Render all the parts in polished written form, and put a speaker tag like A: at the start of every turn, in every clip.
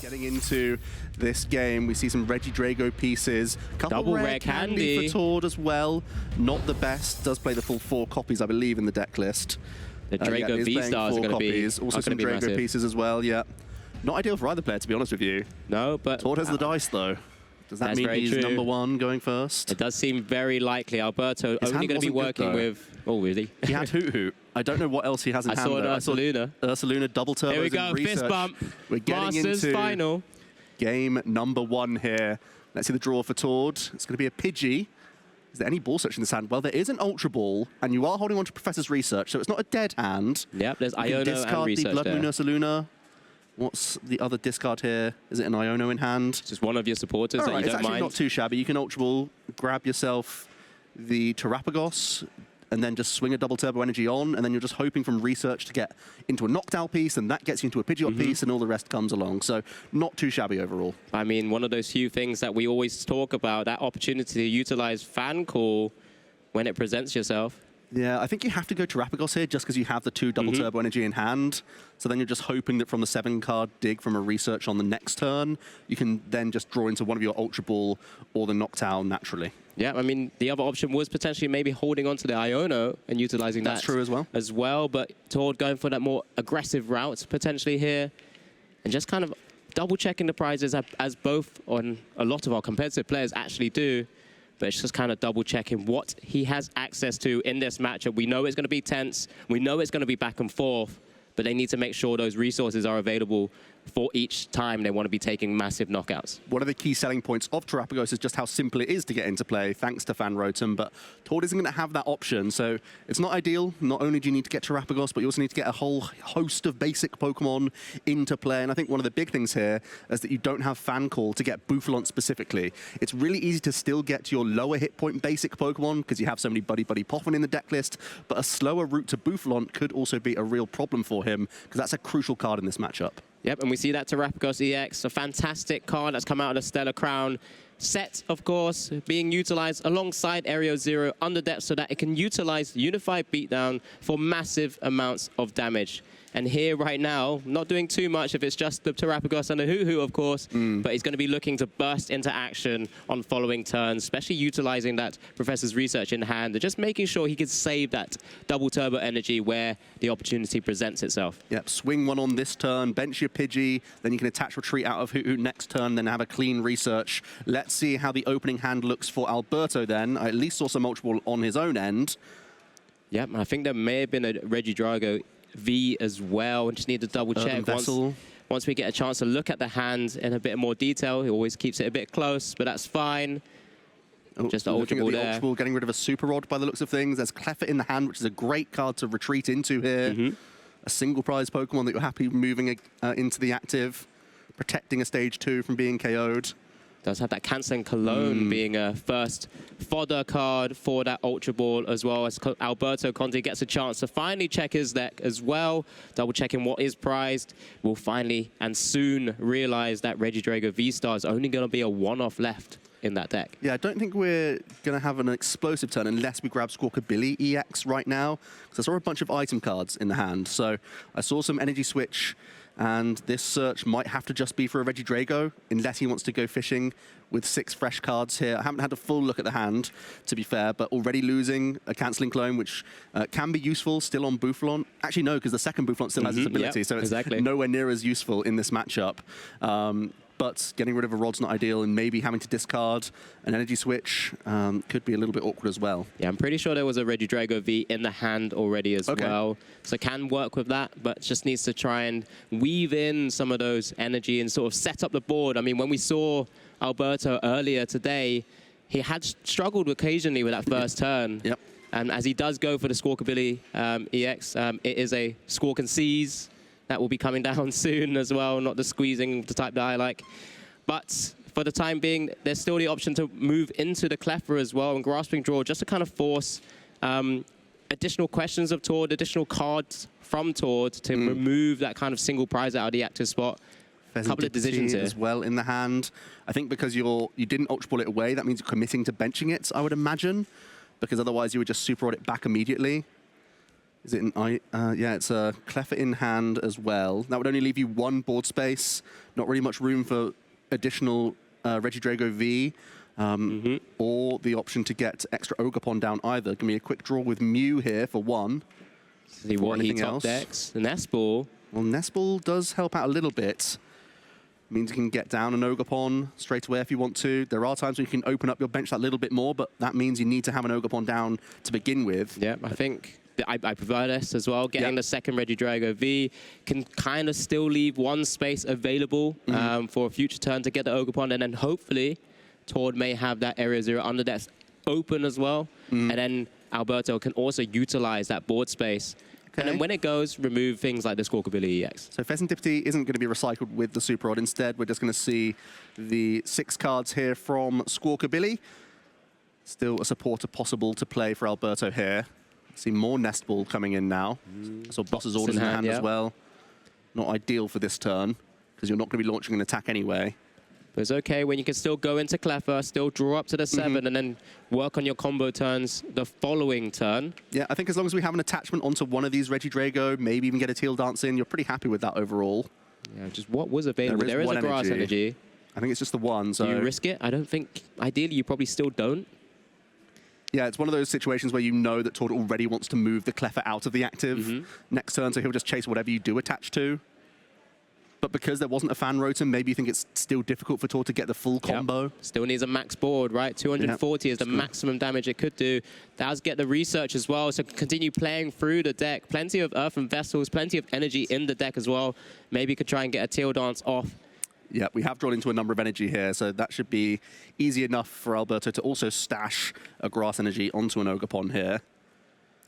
A: Getting into this game, we see some Regidrago pieces. Couple rare candy for Tord as well. Not the best. Does play the full 4 copies, I believe, in the deck list.
B: The Drago V-Stars are going to be
A: also some Drago
B: massive.
A: pieces as well, yeah. Not ideal for either player, to be honest with you.
B: No, but...
A: Tord has the dice, though. Does that mean he's
B: true.
A: #1 going first?
B: It does seem very likely. Alberto only going to be working with... Oh, really?
A: He had Hoot Hoot. I don't know what else he has in hand.
B: I saw Ursaluna.
A: Ursaluna double turbos.
B: Here we go, fist bump.
A: We're getting
B: Masters
A: into
B: final.
A: Game #1 here. Let's see the draw for Tord. It's going to be a Pidgey. Is there any ball search in this hand? Well, there is an Ultra Ball, and you are holding on to Professor's Research, so it's not a dead hand.
B: Yep, there's Iono and
A: discard
B: Research
A: the Blood
B: there.
A: Moon Ursaluna. What's the other discard here? Is it an Iono in hand?
B: Just one of your supporters that you don't
A: it's actually
B: mind.
A: not too shabby. You can Ultra Ball, grab yourself the Terapagos, and then just swing a double turbo energy on, and then you're just hoping from Research to get into a Noctowl piece, and that gets you into a Pidgeot piece, and all the rest comes along. So not too shabby overall.
B: I mean, one of those few things that we always talk about, that opportunity to utilize Fan Call when it presents yourself.
A: Yeah, I think you have to go Terapagos here just because you have the 2 double turbo energy in hand. So then you're just hoping that from the 7-card dig from a Research on the next turn, you can then just draw into one of your Ultra Ball or the Noctowl naturally.
B: Yeah, I mean, the other option was potentially maybe holding on to the Iono and utilizing that.
A: That's true as well.
B: But Tord going for that more aggressive route potentially here, and just kind of double-checking the prizes as both on a lot of our competitive players actually do. But it's just kind of double-checking what he has access to in this matchup. We know it's going to be tense. We know it's going to be back and forth. But they need to make sure those resources are available for each time they want to be taking massive knockouts.
A: One of the key selling points of Terapagos is just how simple it is to get into play, thanks to Fan Rotom, but Tord isn't going to have that option, so it's not ideal. Not only do you need to get Terapagos, but you also need to get a whole host of basic Pokemon into play, and I think one of the big things here is that you don't have Fan Call to get Bouffalont specifically. It's really easy to still get your lower hit point basic Pokemon, because you have so many Buddy Poffin in the deck list, but a slower route to Bouffalont could also be a real problem for him, because that's a crucial card in this matchup. Yep,
B: and we see that Terapagos EX, a fantastic card that's come out of the Stellar Crown set, of course, being utilized alongside Aereo Zero under depth so that it can utilize Unified Beatdown for massive amounts of damage. And here right now, not doing too much if it's just the Terapagos and the Hoo-Hoo, of course, but he's going to be looking to burst into action on following turns, especially utilizing that Professor's Research in hand, and just making sure he can save that double turbo energy where the opportunity presents itself.
A: Yep, swing one on this turn, bench your Pidgey, then you can attach Retreat out of Hoo-Hoo next turn, then have a clean Research. Let's see how the opening hand looks for Alberto then. I at least saw some Ultra Ball on his own end.
B: Yep, I think there may have been a Regidrago V as well, and just need to double check once we get a chance to look at the hand in a bit more detail. He always keeps it a bit close, but that's fine. Just the Ultra Ball there.
A: Ultra Ball getting rid of a Super Rod by the looks of things. There's Cleffa in the hand, which is a great card to retreat into here. A single prize Pokemon that you're happy moving into the active, protecting a stage 2 from being KO'd.
B: Does have that Canceling Cologne being a first fodder card for that Ultra Ball, as well as Alberto Conti gets a chance to finally check his deck as well, double checking what is prized. We'll finally and soon realize that Regidrago V-Star is only going to be a one-off left in that deck. Yeah,
A: I don't think we're going to have an explosive turn unless we grab Squawkabilly EX right now, because I saw a bunch of item cards in the hand. So I saw some Energy Switch, and this search might have to just be for a Regidrago, unless he wants to go fishing with 6 fresh cards here. I haven't had a full look at the hand, to be fair, but already losing a Canceling Clone, which can be useful still on Bouffalont. Actually, no, because the second Bouffalont still has its ability, so it's nowhere near as useful in this matchup. But getting rid of a Rod's not ideal, and maybe having to discard an Energy Switch could be a little bit awkward as well.
B: Yeah, I'm pretty sure there was a Regidrago V in the hand already as well. So can work with that, but just needs to try and weave in some of those energy and sort of set up the board. I mean, when we saw Alberto earlier today, he had struggled occasionally with that first turn. And as he does go for the Squawkabilly EX, it is a Squawk and Seize. That will be coming down soon as well, not the squeezing the type that I like. But for the time being, there's still the option to move into the Cleffa as well and Grasping Draw, just to kind of force additional questions of Tord, additional cards from Tord to remove that kind of single prize out of the active spot. A couple of decisions here
A: as well in the hand. I think because you didn't Ultra Ball it away, that means you're committing to benching it, I would imagine, because otherwise you would just Super Rod it back immediately. Is it an yeah, it's a Cleffa in hand as well. That would only leave you one board space. Not really much room for additional Regidrago V. Or the option to get extra Ogerpon down either. Give me a quick draw with Mew here for one.
B: See what he top decks. The Nestball.
A: Well, Nestball does help out a little bit. Means you can get down an Ogerpon straight away if you want to. There are times when you can open up your bench that little bit more, but that means you need to have an Ogerpon down to begin with.
B: Yeah, I think I prefer this as well. Getting the second Regidrago V can kind of still leave one space available for a future turn to get the Ogerpon, and then hopefully Tord may have that Area 0 under deck open as well, and then Alberto can also utilize that board space. And then when it goes, remove things like the Squawkabilly EX.
A: So Pheasantipity isn't going to be recycled with the Super Rod. Instead, we're just going to see the 6 cards here from Squawkabilly. Still a supporter possible to play for Alberto here. See more Nestball coming in now. So Boss's Orders in hand as well. Not ideal for this turn, because you're not going to be launching an attack anyway.
B: But it's okay when you can still go into Cleffa, still draw up to the 7, and then work on your combo turns the following turn. Yeah,
A: I think as long as we have an attachment onto one of these Regidrago, maybe even get a Teal Dance in, you're pretty happy with that overall.
B: Yeah, just what was available. There is a Grass energy.
A: I think it's just the one. So
B: do you risk it? I don't think. Ideally, you probably still don't.
A: Yeah, it's one of those situations where you know that Tord already wants to move the Cleffa out of the active next turn, so he'll just chase whatever you do attach to. But because there wasn't a Fan Rotom, maybe you think it's still difficult for Tord to get the full combo.
B: Still needs a max board, right? 240 is the maximum damage it could do. Does get the research as well, so continue playing through the deck. Plenty of Earthen Vessels, plenty of energy in the deck as well. Maybe you could try and get a Teal Dance off.
A: Yeah, we have drawn into a number of energy here, so that should be easy enough for Alberto to also stash a Grass Energy onto an Ogerpon here.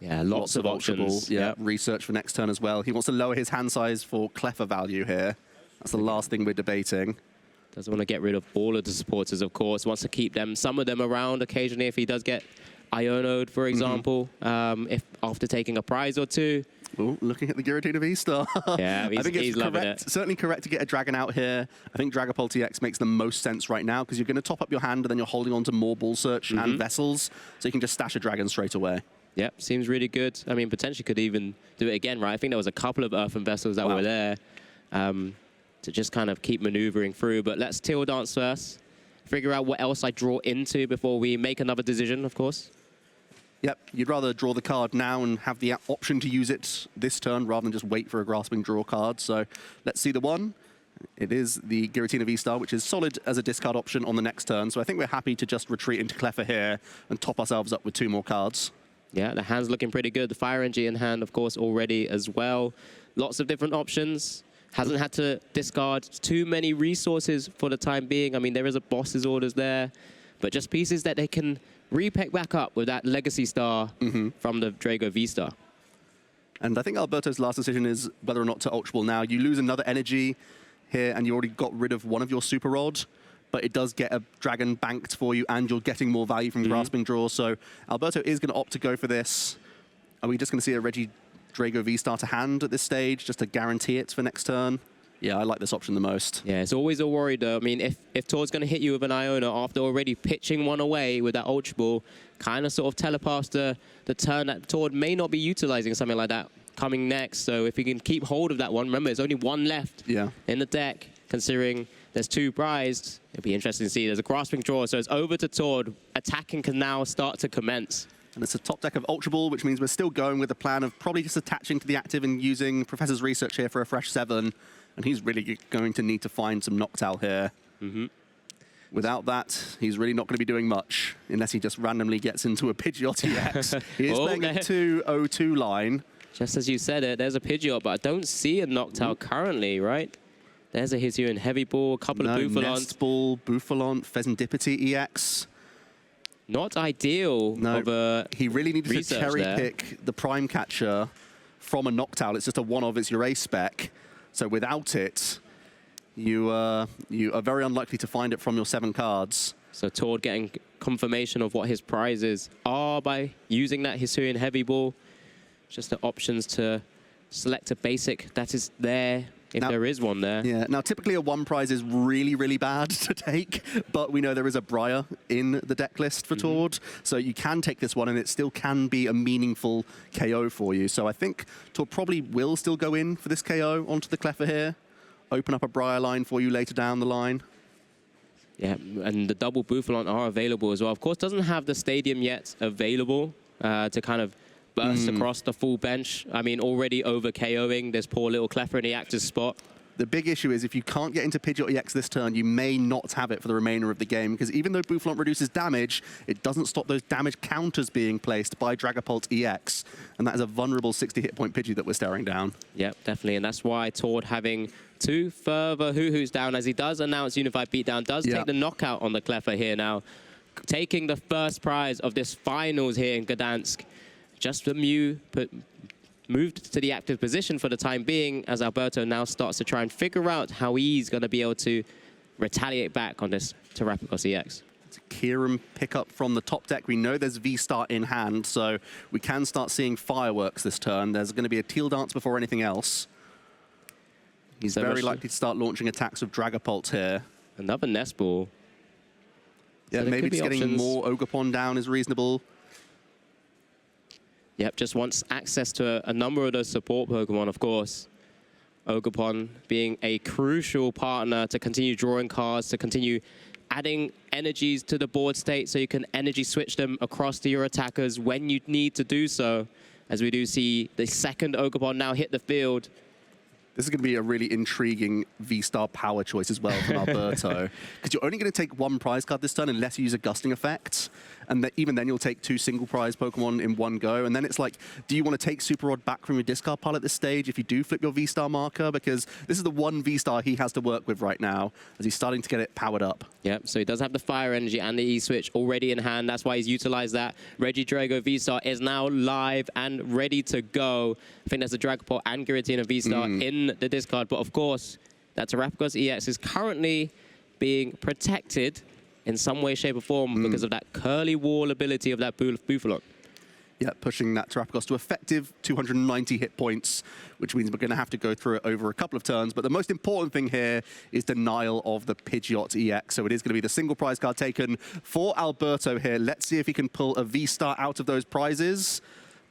B: Yeah, lots of options.
A: Yeah, research for next turn as well. He wants to lower his hand size for Cleffa value here. That's the last thing we're debating.
B: Doesn't want to get rid of all of the supporters, of course. Wants to keep them, some of them around occasionally if he does get Ionoed, for example, if after taking a prize or two.
A: Ooh, looking at the Giratina V-Star.
B: Yeah, I think it's
A: loving
B: it.
A: Certainly correct to get a Dragon out here. I think Dragapult TX makes the most sense right now because you're going to top up your hand and then you're holding on to more Ball Search and Vessels, so you can just stash a Dragon straight away.
B: Yep, seems really good. I mean, potentially could even do it again, right? I think there was a couple of Earthen Vessels that were there to just kind of keep maneuvering through. But let's Teal Dance first. Figure out what else I draw into before we make another decision, of course.
A: Yep, you'd rather draw the card now and have the option to use it this turn rather than just wait for a Grasping Draw card. So let's see the one. It is the Giratina V-Star, which is solid as a discard option on the next turn. So I think we're happy to just retreat into Cleffa here and top ourselves up with 2 more cards.
B: Yeah, the hand's looking pretty good. The Fire Energy in hand, of course, already as well. Lots of different options. Hasn't had to discard too many resources for the time being. I mean, there is a Boss's Orders there, but just pieces that they can repick back up with that Legacy Star from the Drago V-Star.
A: And I think Alberto's last decision is whether or not to Ultra Ball now. You lose another energy here, and you already got rid of one of your Super Rod, but it does get a Dragon banked for you, and you're getting more value from Grasping Draw. So Alberto is going to opt to go for this. Are we just going to see a Regidrago V-Star to hand at this stage, just to guarantee it for next turn? Yeah, I like this option the most.
B: Yeah, it's always a worry, though. I mean, if Tord's going to hit you with an Iona after already pitching one away with that Ultra Ball, kind of sort of telepaths the turn that Tord may not be utilizing something like that coming next. So if he can keep hold of that one, remember, there's only one left in the deck, considering there's 2 prized. It'll be interesting to see. There's a Grasping Draw, so it's over to Tord. Attacking can now start to commence.
A: And it's a top deck of Ultra Ball, which means we're still going with the plan of probably just attaching to the active and using Professor's Research here for a fresh 7. And he's really going to need to find some Noctowl here. Without that, he's really not going to be doing much, unless he just randomly gets into a Pidgeot EX. He is playing a 2-0-2 line.
B: Just as you said it, there's a Pidgeot, but I don't see a Noctowl currently, right? There's a Hisuian Heavy Ball, a couple of Bouffalants.
A: Nestball, Bouffalant, Pheasantipity EX.
B: Not ideal.
A: No, he really needed to cherry pick the Prime Catcher from a Noctowl. It's just a one-of, it's your A spec. So without it, you are very unlikely to find it from your 7 cards.
B: So Tord getting confirmation of what his prizes are by using that Hisuian Heavy Ball. Just the options to select a basic that is there if there is one there.
A: Yeah, now typically a 1 prize is really, really bad to take, but we know there is a Briar in the deck list for Tord, so you can take this one and it still can be a meaningful KO for you. So I think Tord probably will still go in for this KO onto the Cleffer here, open up a Briar line for you later down the line.
B: Yeah, and the double Bouffalon are available as well. Of course, doesn't have the stadium yet available to kind of burst across the full bench. I mean, already over KOing this poor little Cleffer in the active spot.
A: The big issue is if you can't get into Pidgeot EX this turn, you may not have it for the remainder of the game, because even though Bouffalon reduces damage, it doesn't stop those damage counters being placed by Dragapult EX, and that is a vulnerable 60 hit point Pidgey that we're staring down.
B: Yep, definitely, and that's why Tord having 2 further Hoo-Hoos down, as he does announce Unified Beatdown, does take the knockout on the Cleffer here now, taking the first prize of this finals here in Gdańsk. Just the Mew moved to the active position for the time being, as Alberto now starts to try and figure out how he's going to be able to retaliate back on this Terrapagos EX.
A: It's a Kieran pickup from the top deck. We know there's V-Star in hand, so we can start seeing fireworks this turn. There's going to be a Teal Dance before anything else. He's very likely to start launching attacks with Dragapult here.
B: Another Nest Ball.
A: Yeah, so maybe just getting more Ogerpon down is reasonable.
B: Yep, just wants access to a number of those support Pokemon, of course. Ogerpon being a crucial partner to continue drawing cards, to continue adding energies to the board state so you can energy switch them across to your attackers when you need to do so. As we do see the second Ogerpon now hit the field.
A: This is going to be a really intriguing V-Star power choice as well from Alberto, because you're only going to take 1 prize card this turn unless you use a gusting effect, and even then you'll take 2 single prize Pokemon in one go, and then it's like, do you want to take Super Rod back from your discard pile at this stage if you do flip your V-Star marker? Because this is the one V-Star he has to work with right now, as he's starting to get it powered up.
B: Yep, so he does have the Fire Energy and the E-Switch already in hand. That's why he's utilized that. Regidrago V-Star is now live and ready to go. I think there's a Dragapult and Giratina V-Star in the discard, but of course, that Terrapagos EX is currently being protected in some way, shape, or form because of that curly wall ability of that Bouffalon.
A: Yeah, pushing that Terrapagos to effective 290 hit points, which means we're going to have to go through it over a couple of turns. But the most important thing here is denial of the Pidgeot EX. So it is going to be the single prize card taken for Alberto here. Let's see if he can pull a V-Star out of those prizes.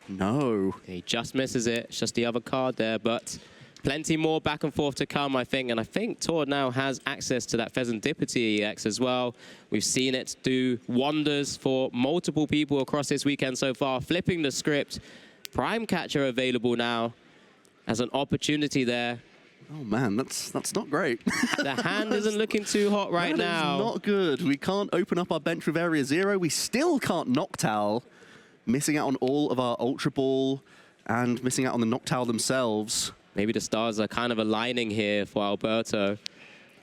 A: No.
B: He just misses it. It's just the other card there, but plenty more back and forth to come, I think. And I think Tord now has access to that Pheasantipity EX as well. We've seen it do wonders for multiple people across this weekend so far. Flipping the script. Prime Catcher available now as an opportunity there.
A: Oh, man, that's not great.
B: The hand isn't looking too hot right now.
A: That is not good. We can't open up our bench with Area 0. We still can't Noctowl. Missing out on all of our Ultra Ball and missing out on the Noctowl themselves.
B: Maybe the stars are kind of aligning here for Alberto.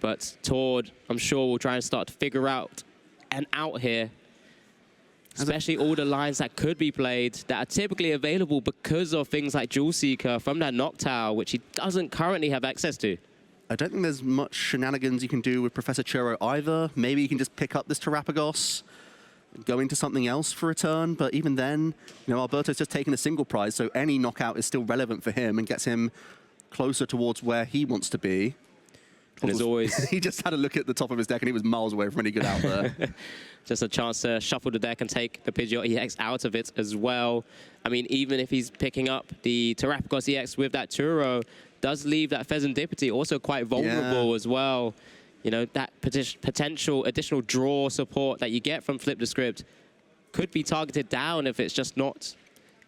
B: But Tord, I'm sure, will try and start to figure out an out here. Especially all the lines that could be played that are typically available because of things like Jewel Seeker from that Noctowl, which he doesn't currently have access to.
A: I don't think there's much shenanigans you can do with Professor Churro either. Maybe you can just pick up this Terrapagos, go into something else for a turn, but even then, you know, Alberto's just taken a single prize, so any knockout is still relevant for him and gets him closer towards where he wants to be.
B: And as always,
A: he just had a look at the top of his deck and he was miles away from any good out there.
B: Just a chance to shuffle the deck and take the Pidgeot EX out of it as well. I mean, even if he's picking up the Terrapagos EX with that Turo, does leave that Pheasantipity also quite vulnerable as well. You know, that potential additional draw support that you get from Flip the Script could be targeted down if it's just not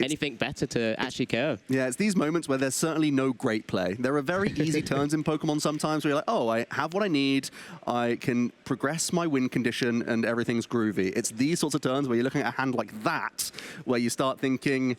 B: anything better to actually KO.
A: Yeah, it's these moments where there's certainly no great play. There are very easy turns in Pokemon sometimes where you're like, oh, I have what I need, I can progress my win condition, and everything's groovy. It's these sorts of turns where you're looking at a hand like that, where you start thinking,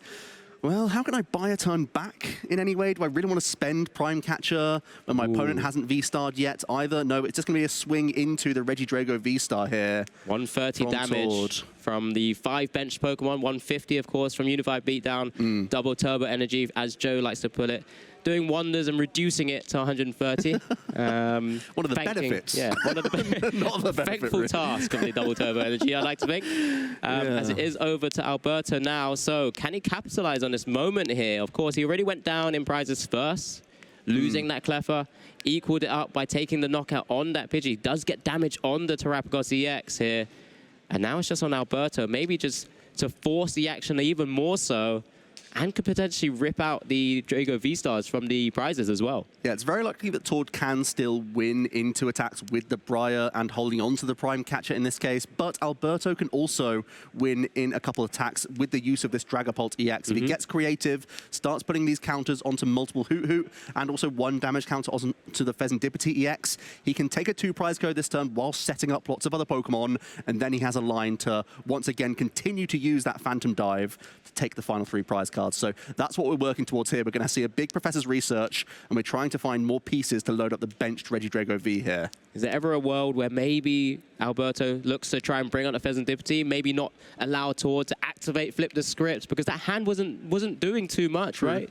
A: well, how can I buy a turn back in any way? Do I really want to spend Prime Catcher when my opponent hasn't V-starred yet either? No, it's just going to be a swing into the Regidrago V-Star here.
B: 130 damage from the 5 bench Pokemon, 150, of course, from Unified Beatdown. Double Turbo Energy, as Joe likes to put it. Doing wonders and reducing it to 130.
A: One of the benefits.
B: Yeah, one of the
A: Not the benefit,
B: thankful
A: really.
B: task of the Double Turbo Energy, I like to think. As it is over to Alberto now. So can he capitalize on this moment here? Of course, he already went down in prizes first. losing that Cleffa, equaled it up by taking the knockout on that Pidgey. Does get damage on the Terrapagos EX here. And now it's just on Alberto, maybe just to force the action even more so, and could potentially rip out the Drago V-Stars from the prizes as well.
A: Yeah, it's very likely that Tord can still win into attacks with the Briar and holding on to the Prime Catcher in this case, but Alberto can also win in a couple of attacks with the use of this Dragapult EX. If he gets creative, starts putting these counters onto multiple Hoot Hoot, and also one damage counter onto the Pheasantipity EX, he can take a 2-prize code this turn while setting up lots of other Pokemon, and then he has a line to once again continue to use that Phantom Dive to take the final 3 prize cards. So that's what we're working towards here. We're going to see a big Professor's Research, and we're trying to find more pieces to load up the benched Regidrago V here.
B: Is there ever a world where maybe Alberto looks to try and bring out the Pheasantipity, maybe not allow Tord to activate Flip the Script, because that hand wasn't doing too much, right?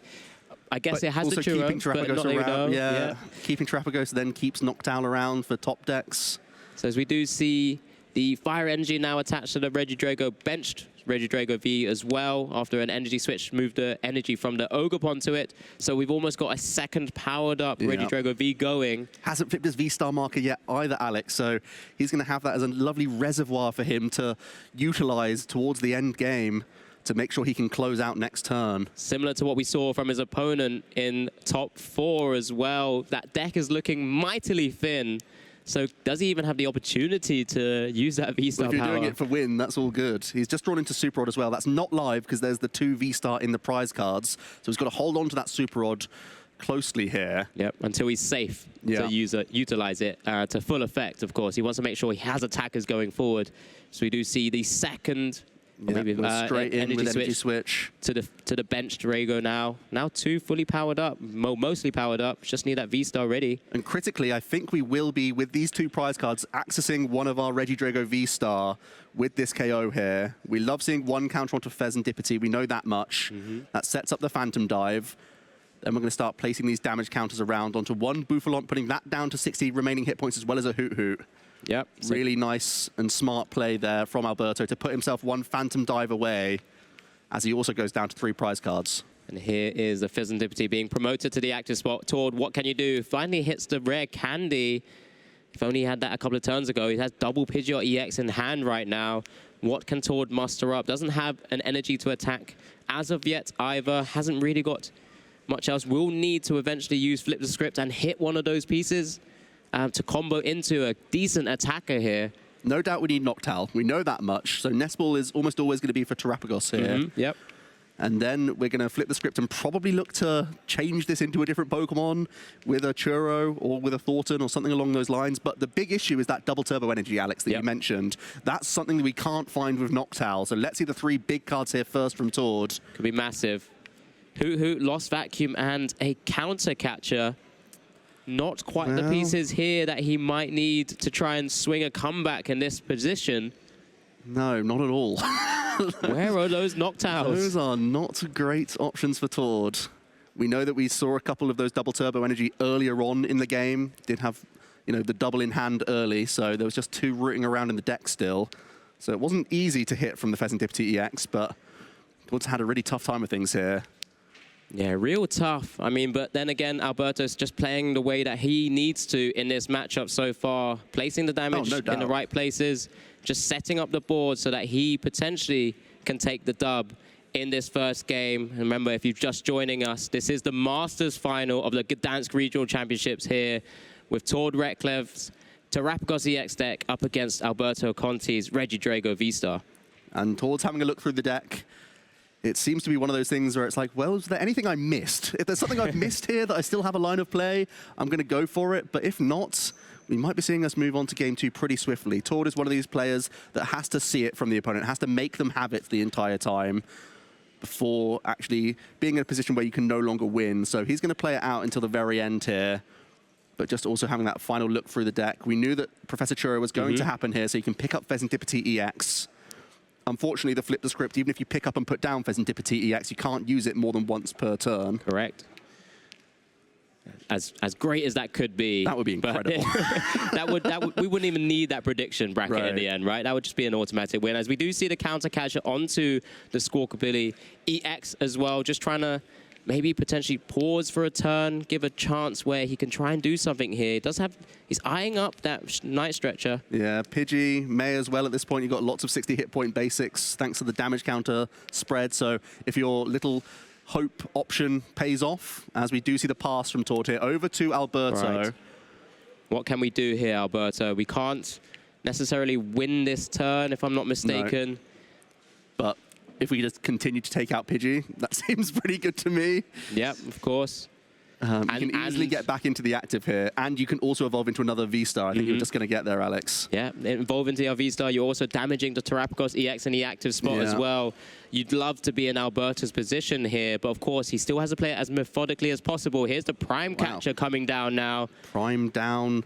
B: I guess
A: but
B: it has
A: also
B: the Churro,
A: keeping Terrapagos around.
B: Yeah.
A: Keeping Terrapagos then keeps Noctowl around for top decks.
B: So as we do see the Fire Energy now attached to the Regidrago, benched Regidrago V as well, after an energy switch moved the energy from the Ogerpon to it. So we've almost got a second powered up Regidrago V going.
A: Hasn't flipped his V-Star marker yet either, Alex, so he's going to have that as a lovely reservoir for him to utilize towards the end game to make sure he can close out next turn.
B: Similar to what we saw from his opponent in top 4 as well. That deck is looking mightily thin. So does he even have the opportunity to use that V-Star power?
A: If you're doing it for win, that's all good. He's just drawn into Super Rod as well. That's not live because there's the 2 V-Star in the prize cards. So he's got to hold on to that Super Rod closely here.
B: Yep, until he's safe to utilize it to full effect, of course. He wants to make sure he has attackers going forward. So we do see the second maybe
A: straight in with energy switch
B: to the benched Drago now. Now 2 fully powered up, mostly powered up. Just need that V-Star ready.
A: And critically, I think we will be, with these 2 prize cards, accessing one of our Regidrago V-Star with this KO here. We love seeing one counter onto Pheasantipity. We know that much. That sets up the Phantom Dive. Then we're going to start placing these damage counters around onto one Bouffalont, putting that down to 60 remaining hit points as well as a Hoot Hoot.
B: Yep.
A: Really nice and smart play there from Alberto to put himself one Phantom Dive away as he also goes down to 3 prize cards.
B: And here is the Pheasantipity being promoted to the active spot. Tord, what can you do? Finally hits the rare candy. If only he had that a couple of turns ago. He has double Pidgeot EX in hand right now. What can Tord muster up? Doesn't have an energy to attack as of yet either. Hasn't really got much else. Will need to eventually use Flip the Script and hit one of those pieces to combo into a decent attacker here.
A: No doubt we need Noctowl. We know that much. So Nest Ball is almost always going to be for Terrapagos here.
B: Yep.
A: And then we're going to flip the script and probably look to change this into a different Pokemon with a Churro or with a Thornton or something along those lines. But the big issue is that double turbo energy, Alex, that you mentioned. That's something that we can't find with Noctowl. So let's see the 3 big cards here first from Tord.
B: Could be massive. Hoot Hoot, Lost Vacuum, and a counter catcher. Not quite the pieces here that he might need to try and swing a comeback in this position.
A: No, not at all.
B: Where are those Noctowls?
A: Those are not great options for Tord. We know that we saw a couple of those double turbo energy earlier on in the game. Did have, you know, the double in hand early, so there was just 2 rooting around in the deck still. So it wasn't easy to hit from the Pheasantipity EX, but Tord's had a really tough time with things here.
B: Yeah, real tough. I mean, but then again, Alberto's just playing the way that he needs to in this matchup so far, placing the damage in the right places, just setting up the board so that he potentially can take the dub in this first game. And remember, if you're just joining us, this is the Masters final of the Gdańsk Regional Championships here with Tord Reklev's Terrapagos EX deck up against Alberto Conti's Regidrago V-Star.
A: And Tord's having a look through the deck. It seems to be one of those things where it's like, well, is there anything I missed? If there's something I've missed here that I still have a line of play, I'm going to go for it. But if not, we might be seeing us move on to game 2 pretty swiftly. Tord is one of these players that has to see it from the opponent, has to make them have it the entire time before actually being in a position where you can no longer win. So he's going to play it out until the very end here, but just also having that final look through the deck. We knew that Professor Churro was going to happen here, so you can pick up Pheasantipity EX. Unfortunately, the flip the script, even if you pick up and put down Pheasantipity EX, you can't use it more than once per turn.
B: Correct. As great as that could be.
A: That would be incredible.
B: We wouldn't even need that prediction bracket in the end, right? That would just be an automatic win. As we do see the counter catcher onto the Squawkabilly EX as well, just trying to maybe potentially pause for a turn, give a chance where he can try and do something here. He's eyeing up that Night Stretcher.
A: Yeah, Pidgey may as well at this point. You've got lots of 60 hit point basics thanks to the damage counter spread. So if your little hope option pays off, as we do see the pass from Tord here, over to Alberto.
B: Right. What can we do here, Alberto? We can't necessarily win this turn, if I'm not mistaken.
A: No. But if we just continue to take out Pidgey, that seems pretty good to me.
B: Yep, of course.
A: You can easily get back into the active here, and you can also evolve into another V-Star. I think you're just going to get there, Alex.
B: Yeah, evolve into your V-Star. You're also damaging the Terrapagos EX in the active spot as well. You'd love to be in Alberto's position here, but of course, he still has to play it as methodically as possible. Here's the Prime Catcher coming down now.
A: Prime down.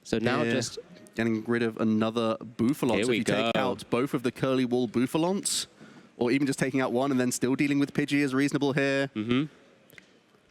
B: So now just
A: getting rid of another Bouffalon. So if you take out both of the Curly Wall Bouffalons, or even just taking out one and then still dealing with Pidgey is reasonable here.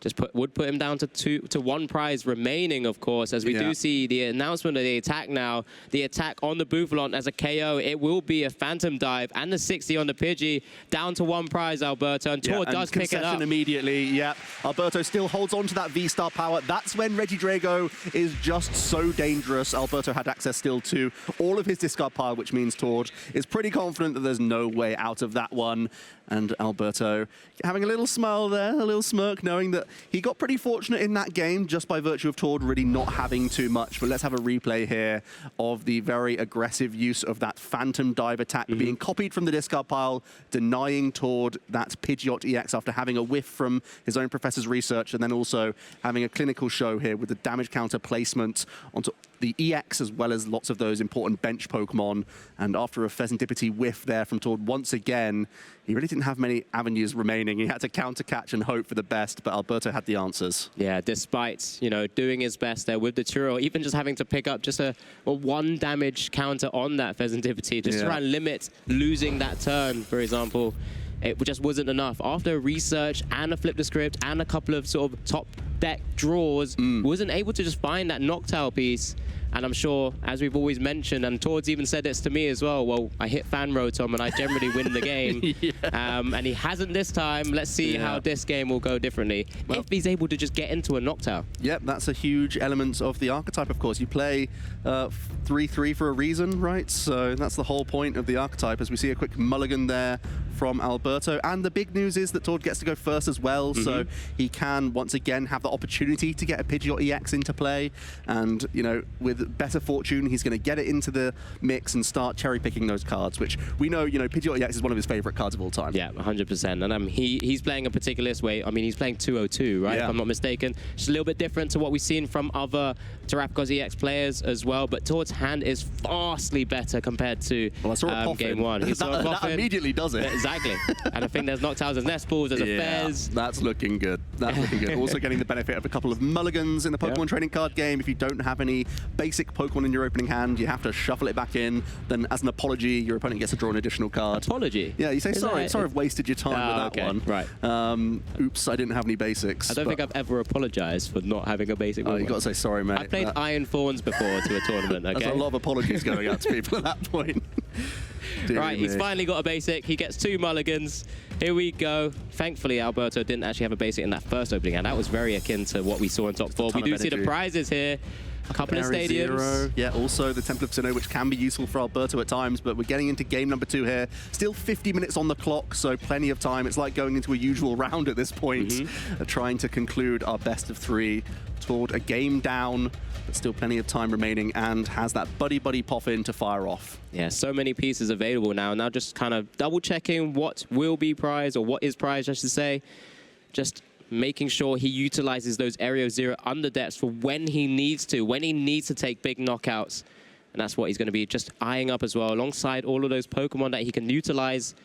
B: Just would put him down to 1 prize remaining, of course, as we do see the announcement of the attack now. The attack on the Bouffalon as a KO. It will be a Phantom Dive and the 60 on the Pidgey. Down to 1 prize, Alberto. And Tord does pick it up.
A: Immediately, yeah. Alberto still holds on to that V-Star power. That's when Regidrago is just so dangerous. Alberto had access still to all of his discard pile, which means Tord is pretty confident that there's no way out of that one. And Alberto having a little smile there, a little smirk, knowing that he got pretty fortunate in that game just by virtue of Tord really not having too much. But let's have a replay here of the very aggressive use of that Phantom Dive attack being copied from the discard pile, denying Tord that Pidgeot EX after having a whiff from his own professor's research, and then also having a clinical show here with the damage counter placement onto the EX as well as lots of those important bench Pokemon. And after a Pheasantipity whiff there from Tord once again, he really didn't have many avenues remaining. He had to counter catch and hope for the best, but Alberto had the answers. Yeah,
B: despite, you know, doing his best there with the Churro, even just having to pick up just a 1 damage counter on that Pheasantipity, just to try and limit losing that turn, for example. It just wasn't enough. After research and a flip the script and a couple of sort of top deck draws, wasn't able to just find that Noctowl piece. And I'm sure, as we've always mentioned, and Tord's even said this to me as well, well, I hit Fan Rotom and I generally win the game. And he hasn't this time. Let's see how this game will go differently. Well, if he's able to just get into a Noctowl.
A: Yep, that's a huge element of the archetype, of course. You play 3-3 for a reason, right? So that's the whole point of the archetype, as we see a quick mulligan there from Alberto. And the big news is that Tord gets to go first as well, so he can once again have the opportunity to get a Pidgeot EX into play. And, you know, with better fortune, he's going to get it into the mix and start cherry-picking those cards, which we know, you know, Pidgeot EX is one of his favorite cards of all time.
B: Yeah, 100%. And he's playing a particular way. I mean, he's playing 202, right? If I'm not mistaken. Just a little bit different to what we've seen from other Terrapagos EX players as well, but Tord's hand is vastly better compared to game 1.
A: That immediately does it.
B: Exactly. And I think there's Noctowls, there's Nest Balls, there's a Fez.
A: That's looking good. That's looking good. Also getting the benefit of a couple of mulligans in the Pokemon trading card game. If you don't have any basic Pokemon in your opening hand, you have to shuffle it back in. Then as an apology, your opponent gets to draw an additional card.
B: Apology?
A: Yeah, you say, sorry, I've wasted your time with that one.
B: Right.
A: Oops, I didn't have any basics.
B: I don't think I've ever apologized for not having a basic one.
A: You've got to say sorry, mate.
B: I played Iron Thorns before to a tournament, okay?
A: There's a lot of apologies going out to people at that point.
B: Right, he's finally got a basic. He gets 2 mulligans. Here we go. Thankfully, Alberto didn't actually have a basic in that first opening, and that was very akin to what we saw in top 4. We do see the prizes here. A couple of stadiums.
A: Zero. Yeah, also the Temple of Sinnoh, which can be useful for Alberto at times, but we're getting into game number 2 here. Still 50 minutes on the clock, so plenty of time. It's like going into a usual round at this point, trying to conclude our best of 3 toward a game down, but still plenty of time remaining, and has that buddy pop in to fire off.
B: Yeah, so many pieces available now. Now just kind of double checking what will be prized, or what is prized, I should say. Just making sure he utilizes those Area 0 underdepths for when he needs to take big knockouts. And that's what he's going to be just eyeing up as well, alongside all of those Pokemon that he can utilize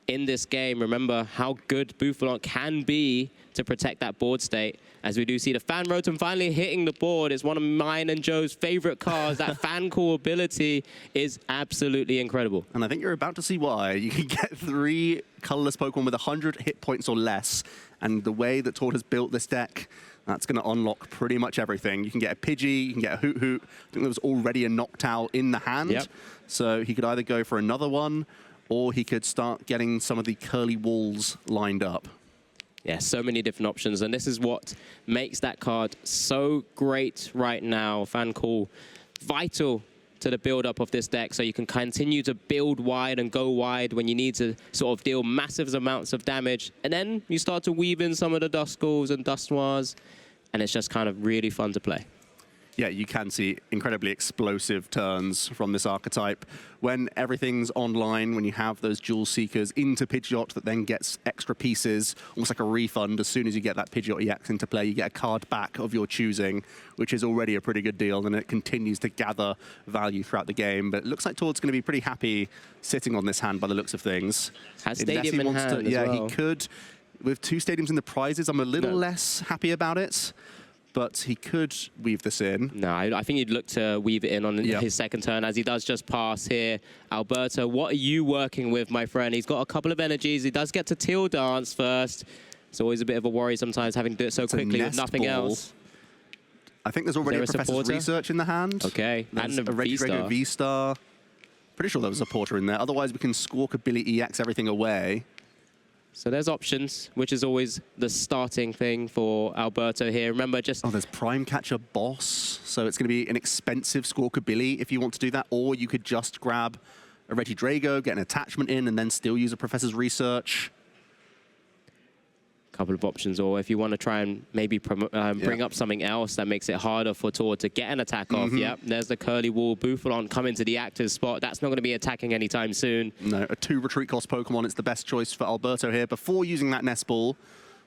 B: in this game. Remember how good Bouffalon can be to protect that board state. As we do see the Fan Rotom finally hitting the board. It's one of mine and Joe's favorite cards. That Fan Call ability is absolutely incredible.
A: And I think you're about to see why. You can get 3 colorless Pokemon with 100 hit points or less. And the way that Tord has built this deck, that's going to unlock pretty much everything. You can get a Pidgey, you can get a Hoot Hoot. I think there was already a Noctowl in the hand. So he could either go for another one, or he could start getting some of the Curly Walls lined up.
B: Yeah, so many different options, and this is what makes that card so great right now. Fan call, vital to the build-up of this deck, so you can continue to build wide and go wide when you need to sort of deal massive amounts of damage, and then you start to weave in some of the Duskulls and Dusknoirs, and it's just kind of really fun to play.
A: Yeah, you can see incredibly explosive turns from this archetype. When everything's online, when you have those Jewel Seekers into Pidgeot that then gets extra pieces, almost like a refund, as soon as you get that Pidgeot EX into play, you get a card back of your choosing, which is already a pretty good deal, and it continues to gather value throughout the game. But it looks like Tord's going to be pretty happy sitting on this hand by the looks of things.
B: Has Stadium in hand as well.
A: He could. With 2 stadiums in the prizes, I'm a little less happy about it. But he could weave this in. No,
B: I think he'd look to weave it in on his second turn, as he does just pass here. Alberto, what are you working with, my friend? He's got a couple of energies. He does get to Teal Dance first. It's always a bit of a worry sometimes having to do it so quickly with nothing else.
A: I think there's already a Professor's Research in the hand.
B: Okay,
A: and a Regidrago V-Star. Pretty sure there was a Porter in there. Otherwise, we can Squawkabilly EX everything away.
B: So there's options, which is always the starting thing for Alberto here. Remember, just...
A: Oh, there's Prime Catcher Boss. So it's going to be an expensive Squawkabilly if you want to do that. Or you could just grab a Regidrago, get an attachment in, and then still use a Professor's Research.
B: Couple of options, or if you want to try and maybe bring up something else that makes it harder for Tord to get an attack off. Yep, there's the Curly Wall. Bouffalant coming to the active spot. That's not going to be attacking anytime soon. No,
A: a 2 retreat cost Pokemon. It's the best choice for Alberto here before using that Nest Ball,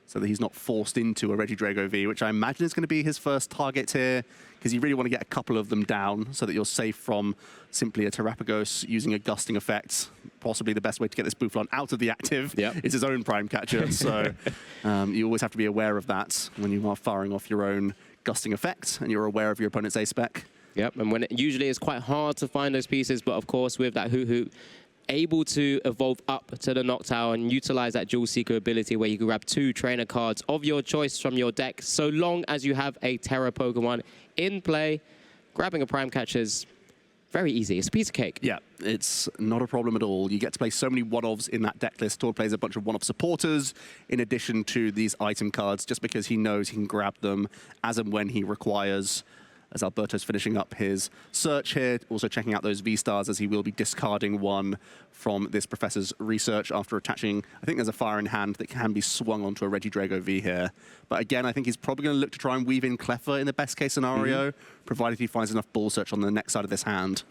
A: so that he's not forced into a Regidrago V, which I imagine is going to be his first target here, because you really want to get a couple of them down so that you're safe from simply a Terrapagos using a gusting effect. Possibly the best way to get this Bouffalant out of the active is his own Prime Catcher. So you always have to be aware of that when you are firing off your own gusting effect and you're aware of your opponent's A-Spec.
B: Yep, and when it usually is quite hard to find those pieces, but of course with that Hoot, able to evolve up to the Noctowl and utilize that Jewel Seeker ability where you can grab 2 trainer cards of your choice from your deck, so long as you have a Terra Pokemon in play. Grabbing a Prime Catcher is very easy. It's a piece of cake.
A: Yeah, it's not a problem at all. You get to play so many one-offs in that deck list. Tord plays a bunch of one-off supporters in addition to these item cards, just because he knows he can grab them as and when he requires. As Alberto's finishing up his search here, also checking out those V-Stars, as he will be discarding one from this Professor's Research after attaching, I think there's a Fire in Hand that can be swung onto a Regidrago V here. But again, I think he's probably going to look to try and weave in Cleffa in the best case scenario, provided he finds enough Ball Search on the next side of this hand.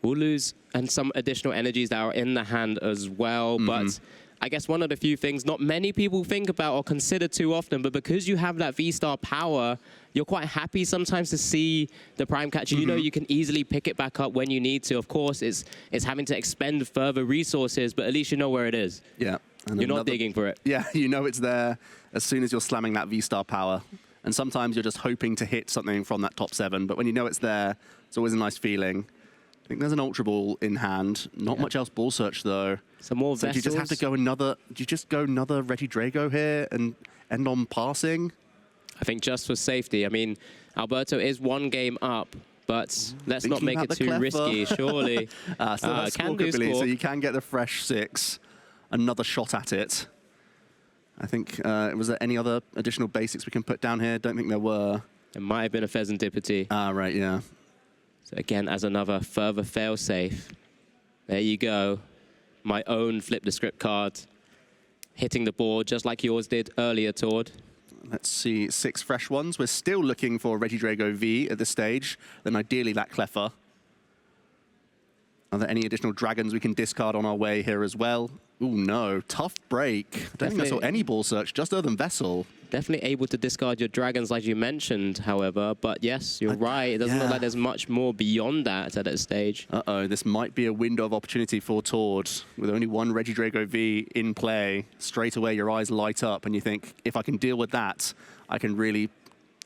B: We'll lose and some additional energies that are in the hand as well, but I guess one of the few things not many people think about or consider too often, but because you have that V-Star power, you're quite happy sometimes to see the Prime Catcher. You know you can easily pick it back up when you need to. Of course, it's having to expend further resources, but at least you know where it is.
A: Yeah.
B: And you're not digging for it.
A: Yeah, you know it's there as soon as you're slamming that V-Star power. And sometimes you're just hoping to hit something from that top 7, but when you know it's there, it's always a nice feeling. I think there's an Ultra Ball in hand. Not much else Ball Search, though.
B: Some more vessels.
A: Do you just have to go another... Do you just go another Regidrago here and end on passing?
B: I think just for safety. I mean, Alberto is 1 game up, but let's not make it too risky, surely.
A: Still has Squawkabilly, so you can get the fresh 6. Another shot at it. I think, was there any other additional basics we can put down here? Don't think there were.
B: It might have been a Pheasant Dippity.
A: Ah, right, yeah.
B: So again, as another further fail-safe. There you go. My own Flip the Script card. Hitting the board just like yours did earlier, Tord.
A: Let's see, 6 fresh ones. We're still looking for Regidrago V at this stage. Then ideally that Cleffa. Are there any additional dragons we can discard on our way here as well? Ooh, no. Tough break. I don't think I saw any Ball Search, just Earthen Vessel.
B: Definitely able to discard your dragons like you mentioned, however. But yes, you're right. It doesn't look like there's much more beyond that at that stage.
A: Uh-oh, this might be a window of opportunity for Tord. With only 1 Regidrago V in play, straight away your eyes light up and you think, if I can deal with that, I can really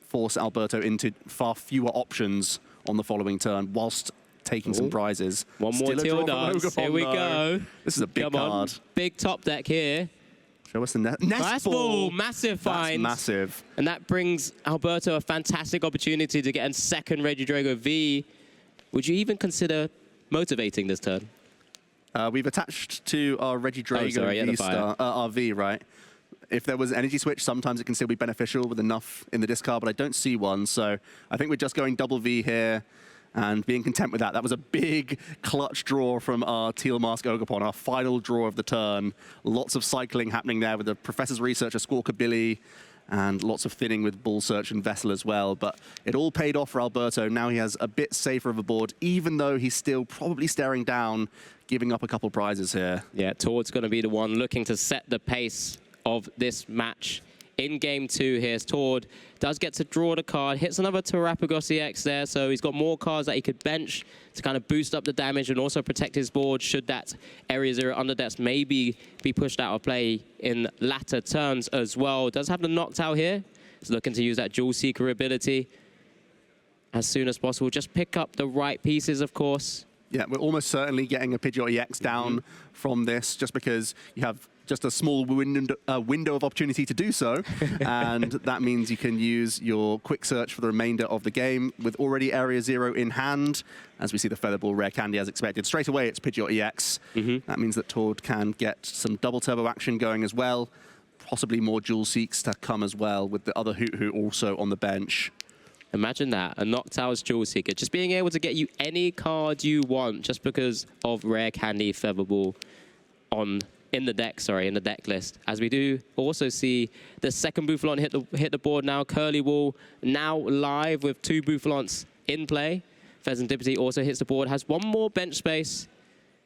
A: force Alberto into far fewer options on the following turn, whilst taking some prizes.
B: One more Teal Dance. Here we go.
A: This is a big card.
B: Big top deck here.
A: Show us the Nest Ball.
B: Massive find.
A: That's massive.
B: And that brings Alberto a fantastic opportunity to get a second Regidrago V. Would you even consider motivating this turn?
A: We've attached to our Regidrago V-Star, our V, right? if there was an energy switch, sometimes it can still be beneficial with enough in the discard, but I don't see one. So I think we're just going double V here and being content with that. That was a big clutch draw from our Teal Mask Ogerpon, our final draw of the turn. Lots of cycling happening there with the Professor's Researcher, Squawker Billy, and lots of thinning with Bull Search and Vessel as well. But it all paid off for Alberto. Now he has a bit safer of a board, even though he's still probably staring down, giving up a couple prizes here.
B: Yeah, Tord's going to be the one looking to set the pace of this match. In game 2 here, Tord does get to draw the card, hits another Terrapagos EX there, so he's got more cards that he could bench to kind of boost up the damage and also protect his board should that Area 0 Underdepths maybe be pushed out of play in latter turns as well. Does have the knocked out here. He's looking to use that Jewel Seeker ability as soon as possible. Just pick up the right pieces, of course.
A: Yeah, we're almost certainly getting a Pidgeot EX down from this, just because you have just a small window of opportunity to do so. And that means you can use your quick search for the remainder of the game with already Area 0 in hand. As we see the Featherball Rare Candy as expected. Straight away, it's Pidgeot EX. That means that Tord can get some double turbo action going as well. Possibly more Jewel Seeks to come as well, with the other Hoot Hoot also on the bench. Imagine that, a Noctow's Jewel Seeker. Just being able to get you any card you want just because of Rare Candy Featherball in the deck list. As we do also see the second Bouffalon hit the board now. Curlywall now live with 2 Bouffalons in play. Pheasantipity also hits the board, has one more bench space.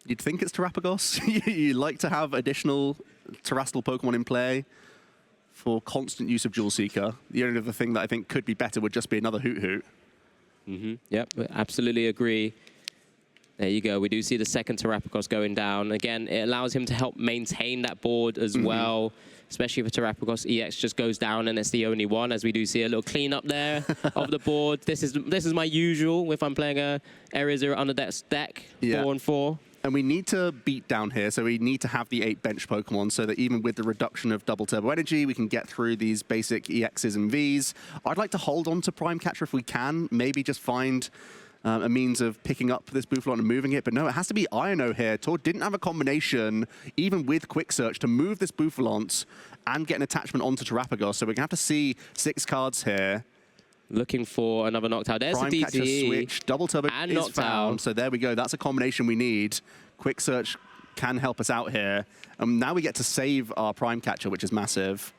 A: You'd think it's Terrapagos. You like to have additional terrestrial Pokemon in play for constant use of Jewel Seeker. The only other thing that I think could be better would just be another Hoot Hoot. Yep, absolutely agree. There you go. We do see the second Terrapagos going down. Again, it allows him to help maintain that board as well, especially if a Terrapagos EX just goes down and it's the only one, as we do see a little cleanup there of the board. This is my usual if I'm playing a Area 0 Underdepths deck, 4 and 4. And we need to beat down here, so we need to have the 8 bench Pokemon so that even with the reduction of double turbo energy, we can get through these basic EXs and Vs. I'd like to hold on to Prime Catcher if we can, maybe just find a means of picking up this Bouffalon and moving it. But no, it has to be Iono here. Tord didn't have a combination, even with Quick Search, to move this Bouffalon and get an attachment onto Terrapagos. So we're going to have to see 6 cards here. Looking for another Noctowl. There's Prime the DTE. Catcher switch, double turbo and is found. So there we go. That's a combination we need. Quick Search can help us out here. Now we get to save our Prime Catcher, which is massive.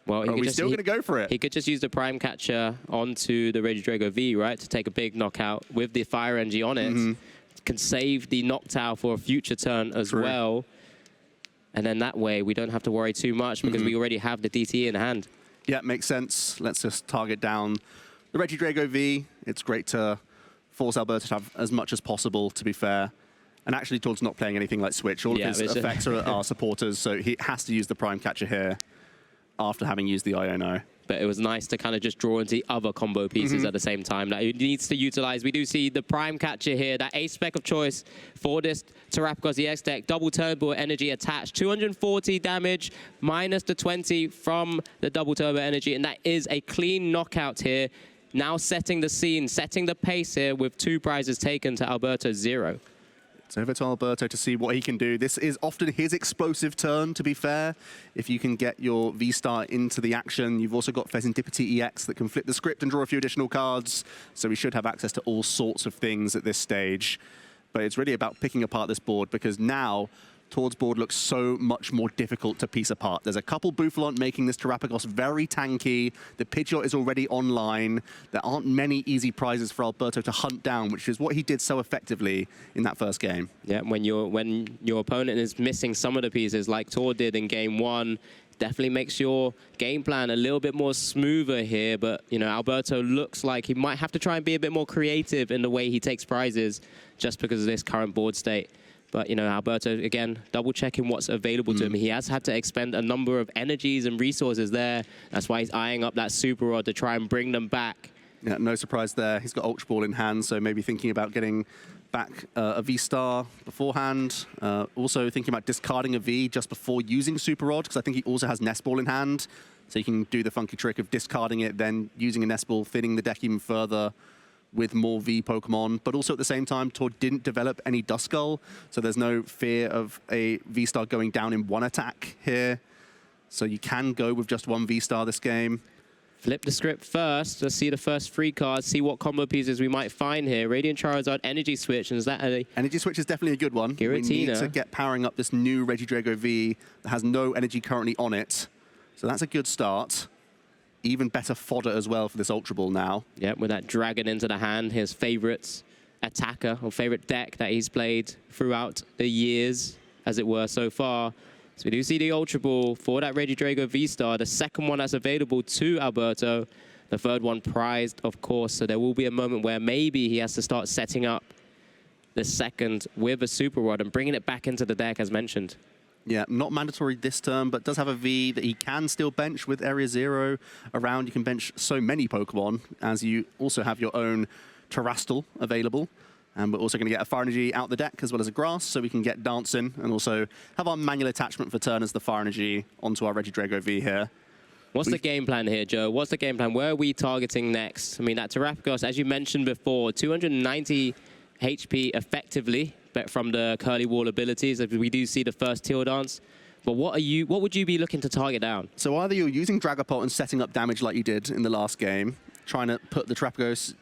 A: Well, are we still going to go for it? He could just use the Prime Catcher onto the Regidrago V, right, to take a big knockout with the Fire Energy on it. Can save the Noctowl for a future turn as well. And then that way, we don't have to worry too much because we already have the DTE in hand. Yeah, makes sense. Let's just target down the Regidrago V. It's great to force Alberto to have as much as possible, to be fair. And actually, Tord's not playing anything like Switch. All of his effects are supporters, so he has to use the Prime Catcher here after having used the Iono. But it was nice to kind of just draw into the other combo pieces at the same time that he needs to utilize. We do see the Prime Catcher here, that ace spec of choice for this Terrapagos EX deck. Double turbo energy attached, 240 damage, minus the 20 from the double turbo energy, and that is a clean knockout here. Now setting the scene, setting the pace here with 2 prizes taken to Alberto 0. It's over to Alberto to see what he can do. This is often his explosive turn, to be fair. If you can get your V-Star into the action, you've also got Pheasantipity EX that can flip the script and draw a few additional cards. So we should have access to all sorts of things at this stage. But it's really about picking apart this board, because now Tord's board looks so much more difficult to piece apart. There's a couple Bouffalon making this Terrapagos very tanky. The Pidgeot is already online. There aren't many easy prizes for Alberto to hunt down, which is what he did so effectively in that first game. Yeah, when your opponent is missing some of the pieces, like Tord did in game 1, definitely makes your game plan a little bit more smoother here. But, you know, Alberto looks like he might have to try and be a bit more creative in the way he takes prizes just because of this current board state. But, you know, Alberto, again, double-checking what's available to him. He has had to expend a number of energies and resources there. That's why he's eyeing up that Super Rod to try and bring them back. Yeah, no surprise there. He's got Ultra Ball in hand, so maybe thinking about getting back a V-Star beforehand. Also thinking about discarding a V just before using Super Rod, because I think he also has Nest Ball in hand. So you can do the funky trick of discarding it, then using a Nest Ball, thinning the deck even further with more V Pokemon. But also at the same time, Tord didn't develop any Duskull, so there's no fear of a V-Star going down in one attack here. So you can go with just one V-Star this game.
B: Flip the script first. Let's see the first 3 cards, see what combo pieces we might find here. Radiant Charizard, Energy Switch, and is that a...
A: Energy Switch is definitely a good one.
B: Giratina.
A: We need to get powering up this new Regidrago V that has no energy currently on it. So that's a good start. Even better fodder as well for this Ultra Ball now.
B: Yep, with that Dragon into the hand, his favorite attacker or favorite deck that he's played throughout the years, as it were, so far. So we do see the Ultra Ball for that Regidrago V-Star, the second one that's available to Alberto, the third one prized, of course. So there will be a moment where maybe he has to start setting up the second with a Super Rod and bringing it back into the deck, as mentioned.
A: Yeah, not mandatory this turn, but does have a V that he can still bench with Area 0 around. You can bench so many Pokemon, as you also have your own Terrastal available. And we're also going to get a Fire Energy out the deck as well as a Grass, so we can get Dancing and also have our manual attachment for turn as the Fire Energy onto our Regidrago V here.
B: What's the game plan here, Joe? What's the game plan? Where are we targeting next? I mean, that Terrapagos, as you mentioned before, 290 HP effectively from the Curly Wall abilities. We do see the first Teal Dance. But what would you be looking to target down?
A: So either you're using Dragapult and setting up damage like you did in the last game, trying to put the Terrapagos,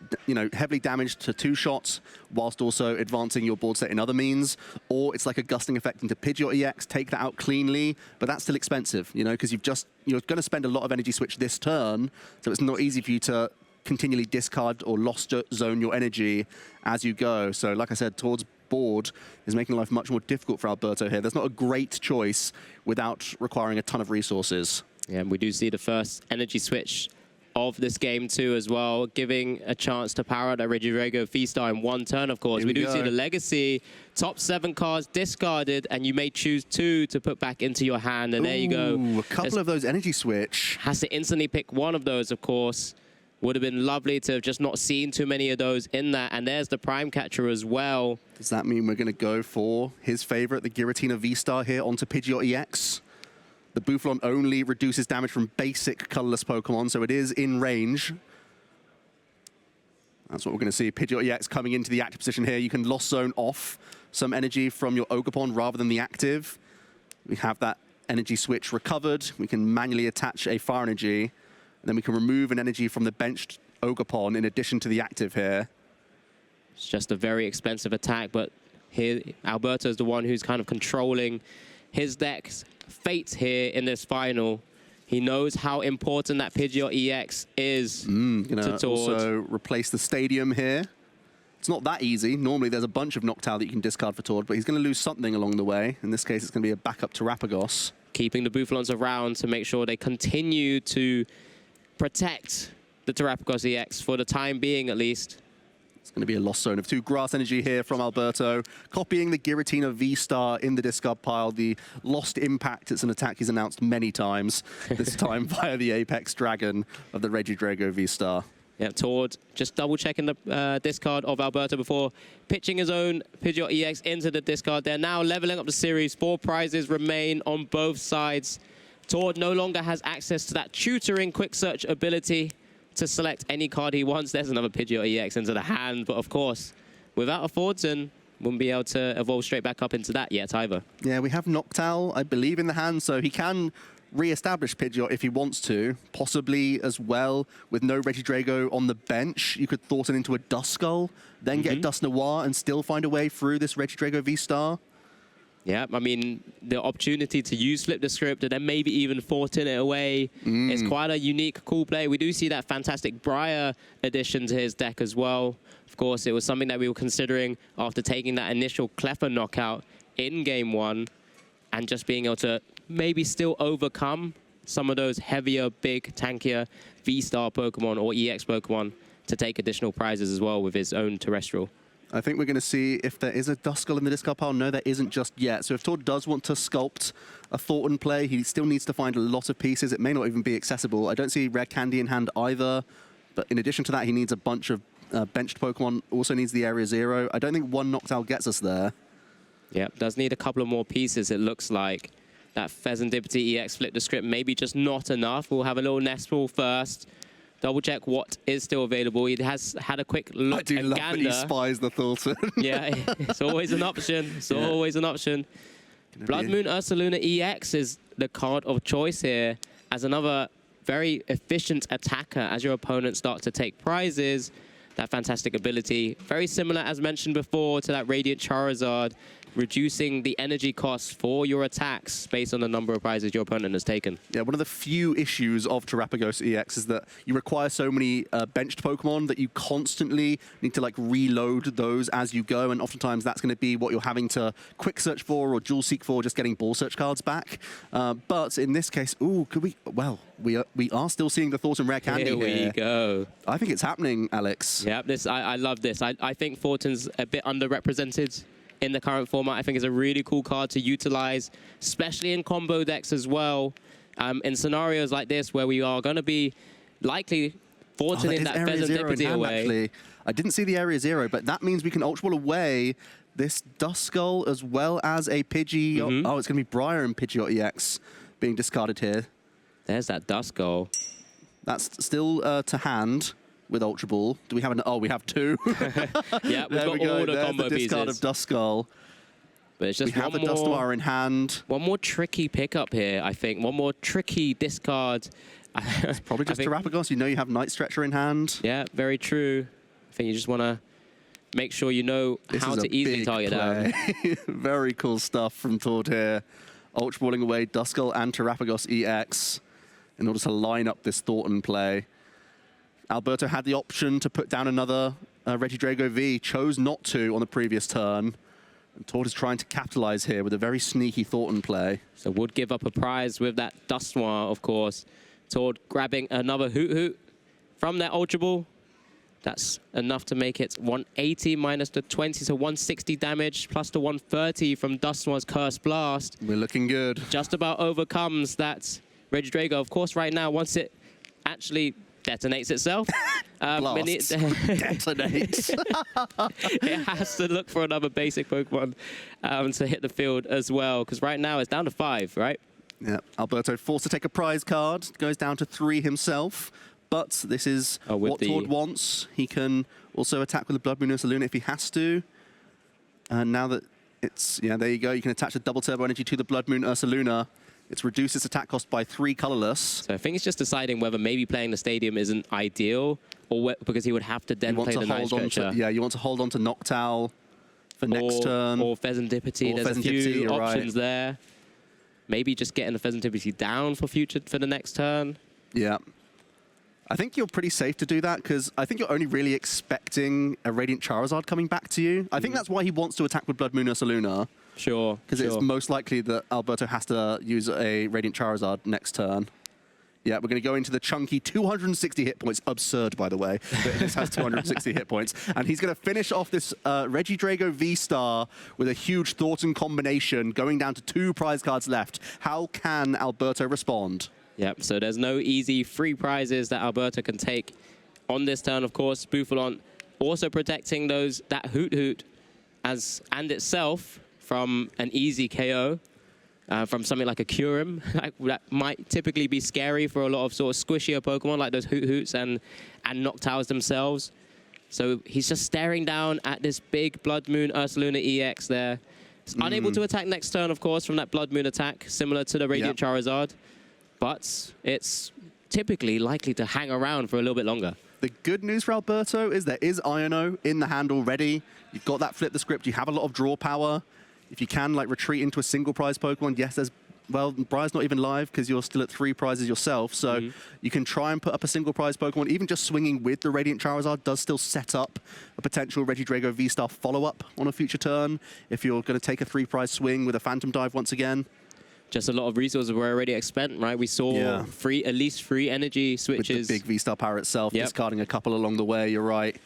A: heavily damaged to 2 shots, whilst also advancing your board set in other means, or it's like a gusting effect into Pidgeot EX, take that out cleanly, but that's still expensive, because you're going to spend a lot of energy switch this turn, so it's not easy for you to continually discard or lost zone your energy as you go. So like I said, towards board is making life much more difficult for Alberto here. There's not a great choice without requiring a ton of resources.
B: Yeah, and we do see the first energy switch of this game too as well, giving a chance to power out a Regidrago V-Star in 1 turn, of course. We do see the Legacy, top 7 cards discarded, and you may choose 2 to put back into your hand, and there you go.
A: A couple of those energy switch.
B: Has to instantly pick one of those, of course. Would have been lovely to have just not seen too many of those in that, and there's the Prime Catcher as well.
A: Does that mean we're going to go for his favorite, the Giratina V-Star here onto Pidgeot EX? The Bouffalant only reduces damage from basic colorless Pokemon, so it is in range. That's what we're going to see. Pidgeot EX coming into the active position here. You can Lost Zone off some energy from your Ogerpon rather than the active. We have that energy switch recovered. We can manually attach a Fire Energy, and then we can remove an energy from the benched Ogerpon in addition to the active here.
B: It's just a very expensive attack, but here Alberto is the one who's kind of controlling his deck's fate here in this final. He knows how important that Pidgeot EX is to Tord.
A: Also replace the Stadium here. It's not that easy. Normally there's a bunch of Noctowl that you can discard for Tord, but he's going to lose something along the way. In this case, it's going to be a backup Terrapagos.
B: Keeping the Bouffalants around to make sure they continue to protect the Terrapagos EX for the time being, at least.
A: It's going to be a Lost Zone of 2 Grass Energy here from Alberto. Copying the Giratina V-Star in the discard pile. The Lost Impact, it's an attack he's announced many times, this time via the Apex Dragon of the Regidrago V-Star.
B: Yeah, Tord just double-checking the discard of Alberto before pitching his own Pidgeot EX into the discard. They're now leveling up the series. 4 prizes remain on both sides. Tord no longer has access to that tutoring quick search ability to select any card he wants. There's another Pidgeot EX into the hand, but of course, without a Fordson, wouldn't be able to evolve straight back up into that yet either.
A: Yeah, we have Noctowl, I believe, in the hand, so he can re-establish Pidgeot if he wants to, possibly as well with no Regidrago on the bench. You could Thornton into a Duskull, then get a Dusknoir and still find a way through this Regidrago V-Star.
B: Yeah, I mean, the opportunity to use Flip the Script and then maybe even Fortin it away is quite a unique, cool play. We do see that fantastic Briar addition to his deck as well. Of course, it was something that we were considering after taking that initial Cleffa knockout in Game 1 and just being able to maybe still overcome some of those heavier, big, tankier V-Star Pokemon or EX Pokemon to take additional prizes as well with his own Terrestrial.
A: I think we're going to see if there is a Duskull in the discard pile. No, there isn't just yet. So if Tord does want to sculpt a Thornton play, he still needs to find a lot of pieces. It may not even be accessible. I don't see Rare Candy in hand either. But in addition to that, he needs a bunch of benched Pokemon. Also needs the Area 0. I don't think one Noctowl gets us there.
B: Yep, does need a couple of more pieces, it looks like. That Pheasantipity EX Flip the Script, maybe just not enough. We'll have a little Nestball first. Double check what is still available. He has had a quick look.
A: I do love that he spies the Thornton.
B: Yeah, it's always an option. It's always an option. Blood Moon Ursaluna EX is the card of choice here as another very efficient attacker as your opponent starts to take prizes. That fantastic ability, very similar as mentioned before to that Radiant Charizard, reducing the energy costs for your attacks based on the number of prizes your opponent has taken.
A: Yeah, one of the few issues of Terapagos EX is that you require so many benched Pokemon that you constantly need to like reload those as you go, and oftentimes that's going to be what you're having to quick search for or dual seek for, just getting ball search cards back. But in this case, ooh, could we? Well, we are still seeing the Thornton Rare Candy here.
B: Here we go.
A: I think it's happening, Alex.
B: Yeah, I love this. I think Thornton's a bit underrepresented in the current format. I think it's a really cool card to utilize, especially in combo decks as well. In scenarios like this where we are going to be likely Thorntoning that Pheasantipity away.
A: Actually. I didn't see the Area Zero, but that means we can Ultra Ball away this Duskull as well as a Pidgey. Oh, it's going to be Briar and Pidgeot EX being discarded here.
B: There's that Duskull.
A: That's still to hand with Ultra Ball. Do we have an... Oh, we have two.
B: Yeah, we've got all the combo pieces.
A: Discard of Duskull.
B: But it's just
A: we have the Dustoir in hand.
B: One more tricky pickup here, I think. One more tricky discard.
A: It's probably just Terapagos. You know you have Night Stretcher in hand.
B: Yeah, very true. I think you just want to make sure you know how to easily target down.
A: Very cool stuff from Tord here. Ultra Balling away Duskull and Terapagos EX in order to line up this Thornton play. Alberto had the option to put down another Regidrago V, chose not to on the previous turn. And Tord is trying to capitalize here with a very sneaky Thornton play.
B: So would give up a prize with that Dustoir, of course. Tord grabbing another Hoot Hoot from that Ultra Ball. That's enough to make it 180 minus the 20, so 160 damage, plus the 130 from Dustoir's Curse Blast.
A: We're looking good.
B: Just about overcomes that Regidrago. Of course, right now, once it actually detonates itself.
A: Blasts. Detonates.
B: It has to look for another basic Pokemon to hit the field as well, because right now it's down to 5, right?
A: Yeah, Alberto forced to take a prize card, goes down to 3 himself, but this is what Tord wants. He can also attack with the Blood Moon Ursaluna if he has to. And now that it's, yeah, there you go, you can attach a double turbo energy to the Blood Moon Ursaluna. It's reduced its attack cost by 3 colorless.
B: So I think it's just deciding whether maybe playing the stadium isn't ideal, or because he would have to then play the Night Stretcher.
A: Yeah, you want to hold on to Noctowl for next turn.
B: Or Pheasantipity. There's a few options there. Maybe just getting the Pheasantipity down for the next turn.
A: Yeah. I think you're pretty safe to do that, because I think you're only really expecting a Radiant Charizard coming back to you. I think that's why he wants to attack with Blood Moon Ursaluna.
B: Sure.
A: Because it's most likely that Alberto has to use a Radiant Charizard next turn. Yeah, we're going to go into the chunky 260 hit points. Absurd, by the way, that this has 260 hit points. And he's going to finish off this Regidrago V-Star with a huge Thornton combination, going down to 2 prize cards left. How can Alberto respond?
B: Yep, so there's no easy free prizes that Alberto can take on this turn, of course. Bouffalant also protecting that Hoot Hoot and itself from an easy KO. From something like a Kyurem, that might typically be scary for a lot of sort of squishier Pokemon, like those Hoot Hoots and Noctowls themselves. So he's just staring down at this big Blood Moon Ursaluna EX there. It's unable to attack next turn, of course, from that Blood Moon attack, similar to the Radiant Charizard. But it's typically likely to hang around for a little bit longer.
A: The good news for Alberto is there is Iono in the hand already. You've got that flip the script. You have a lot of draw power. If you can, like, retreat into a single prize Pokemon, yes, there's... Well, Briar's not even live because you're still at 3 prizes yourself, so you can try and put up a single prize Pokemon. Even just swinging with the Radiant Charizard does still set up a potential Regidrago V-Star follow-up on a future turn if you're going to take a 3-prize swing with a Phantom Dive once again.
B: Just a lot of resources were already spent, right? We saw at least 3 energy switches.
A: With the big V-Star power itself, discarding a couple along the way, you're right.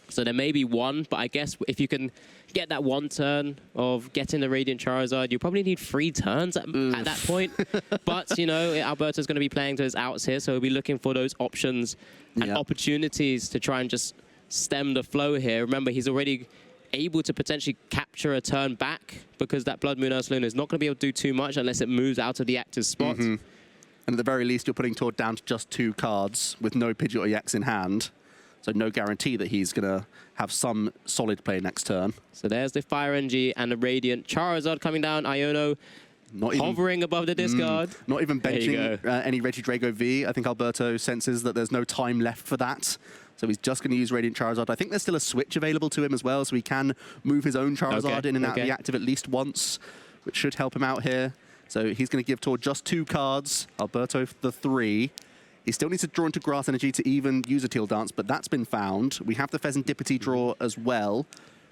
B: So there may be 1, but I guess if you can get that 1 turn of getting the Radiant Charizard, you probably need 3 turns at that point. But, you know, Alberto's going to be playing to his outs here, so he'll be looking for those options and opportunities to try and just stem the flow here. Remember, he's already able to potentially capture a turn back because that Blood Moon Ursaluna is not going to be able to do too much unless it moves out of the active spot.
A: And at the very least, you're putting Tord down to just 2 cards with no Pidgeot EX in hand. So no guarantee that he's going to have some solid play next turn.
B: So there's the Fire Energy and the Radiant Charizard coming down. Iono hovering above the discard.
A: Not even benching any Regidrago V. I think Alberto senses that there's no time left for that. So he's just going to use Radiant Charizard. I think there's still a switch available to him as well, so he can move his own Charizard in and out of the active at least once, which should help him out here. So he's going to give Tor just 2 cards. Alberto the 3. He still needs to draw into Grass Energy to even use a Teal Dance, but that's been found. We have the Pheasantipity draw as well.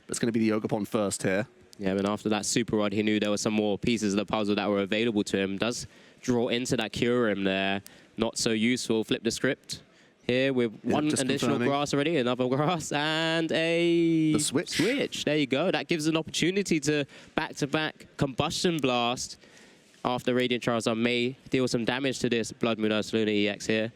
A: But it's going to be the Ogerpon first here.
B: Yeah, and after that Super Rod, he knew there were some more pieces of the puzzle that were available to him. Does draw into that Kyurem there. Not so useful. Flip the script here with one additional grass already, another grass, and a switch. There you go. That gives an opportunity to back-to-back Combustion Blast after Radiant Charizard may deal some damage to this Blood Moon Ursaluna EX here.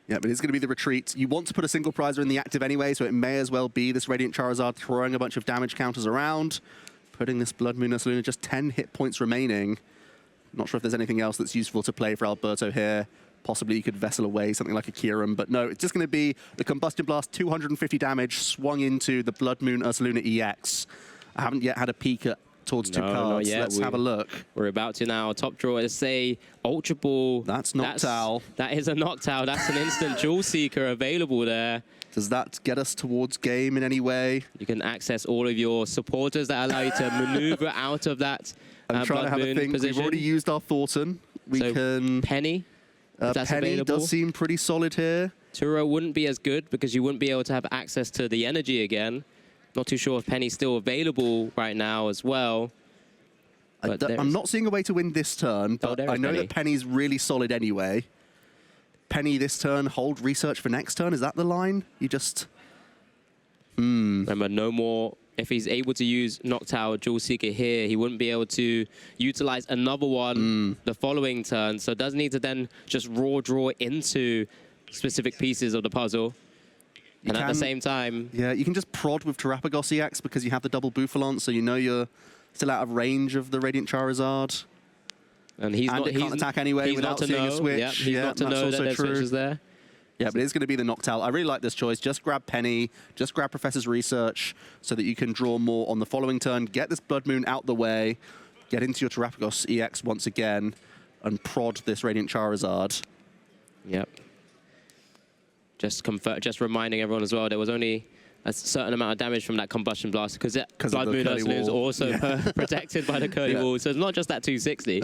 A: Yeah, but it's going to be the retreat. You want to put a single prizer in the active anyway, so it may as well be this Radiant Charizard throwing a bunch of damage counters around, putting this Blood Moon Ursaluna just 10 hit points remaining. Not sure if there's anything else that's useful to play for Alberto here. Possibly you could Vessel away something like a Kyurem, but no, it's just going to be the Combustion Blast, 250 damage, swung into the Blood Moon Ursaluna EX. I haven't yet had a peek at towards 2 cards. Let's have a look.
B: We're about to now. Top draw is say Ultra Ball.
A: That's Noctowl.
B: That is a Noctowl. That's an instant Jewel Seeker available there.
A: Does that get us towards game in any way?
B: You can access all of your supporters that allow you to maneuver out of that
A: I'm trying to have a think.
B: Position.
A: We've already used our Thornton. We can...
B: Penny.
A: Penny does seem pretty solid here.
B: Turo wouldn't be as good because you wouldn't be able to have access to the energy again. Not too sure if Penny's still available right now as well.
A: I'm not seeing a way to win this turn, but I know that Penny's really solid anyway. Penny this turn, hold research for next turn. Is that the line? You just...
B: Remember, no more... If he's able to use Noctowl, Jewel Seeker here, he wouldn't be able to utilize another one the following turn. So does need to then just raw draw into specific pieces of the puzzle. And at the same time...
A: Yeah, you can just prod with Terapagos EX because you have the double Bouffalon, so you know you're still out of range of the Radiant Charizard.
B: And it
A: can't attack anyway without seeing a switch.
B: Yep, he's not to know that there's switches there.
A: Yeah, but it's going to be the Noctowl. I really like this choice. Just grab Penny, just grab Professor's Research so that you can draw more on the following turn. Get this Blood Moon out the way, get into your Terapagos EX once again, and prod this Radiant Charizard.
B: Yep. Just reminding everyone as well, there was only a certain amount of damage from that Combustion Blast because Blood Moon Ursaluna is also protected by the Curly Wall. So it's not just that 260.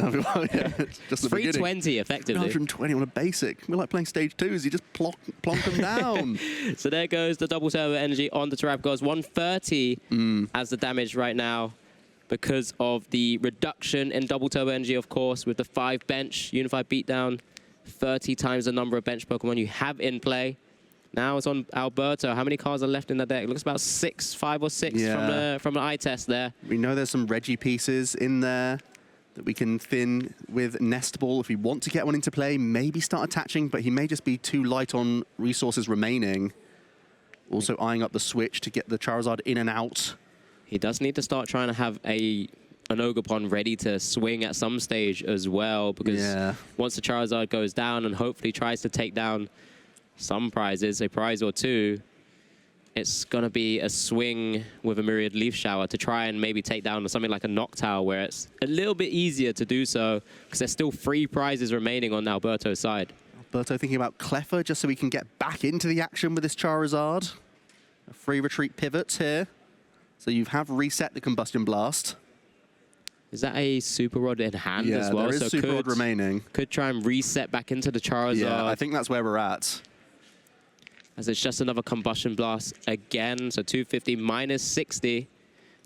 A: Just the
B: 320 effectively.
A: 120 on a basic. We're like playing stage 2s. You just plonk them down.
B: So there goes the double servo energy on the Terapagos. 130 as the damage right now because of the reduction in double turbo energy, of course, with the 5 bench Unified Beatdown. 30 times the number of bench Pokemon you have in play. Now it's on Alberto. How many cards are left in the deck? It looks about 5 or 6 from the eye test there.
A: We know there's some Reggie pieces in there that we can thin with Nest Ball if we want to get one into play. Maybe start attaching, but he may just be too light on resources remaining. Also eyeing up the switch to get the Charizard in and out.
B: He does need to start trying to have an Ogerpon ready to swing at some stage as well, because once the Charizard goes down and hopefully tries to take down some prizes, a prize or 2, it's going to be a swing with a Myriad Leaf Shower to try and maybe take down something like a Noctowl, where it's a little bit easier to do so because there's still 3 prizes remaining on Alberto's side.
A: Alberto thinking about Cleffa just so we can get back into the action with this Charizard. A free retreat pivot here. So you have reset the Combustion Blast.
B: Is that a Super Rod in hand as well?
A: Yeah, there is Super Rod remaining.
B: Could try and reset back into the Charizard.
A: Yeah, I think that's where we're at.
B: As it's just another Combustion Blast again. So 250 minus 60.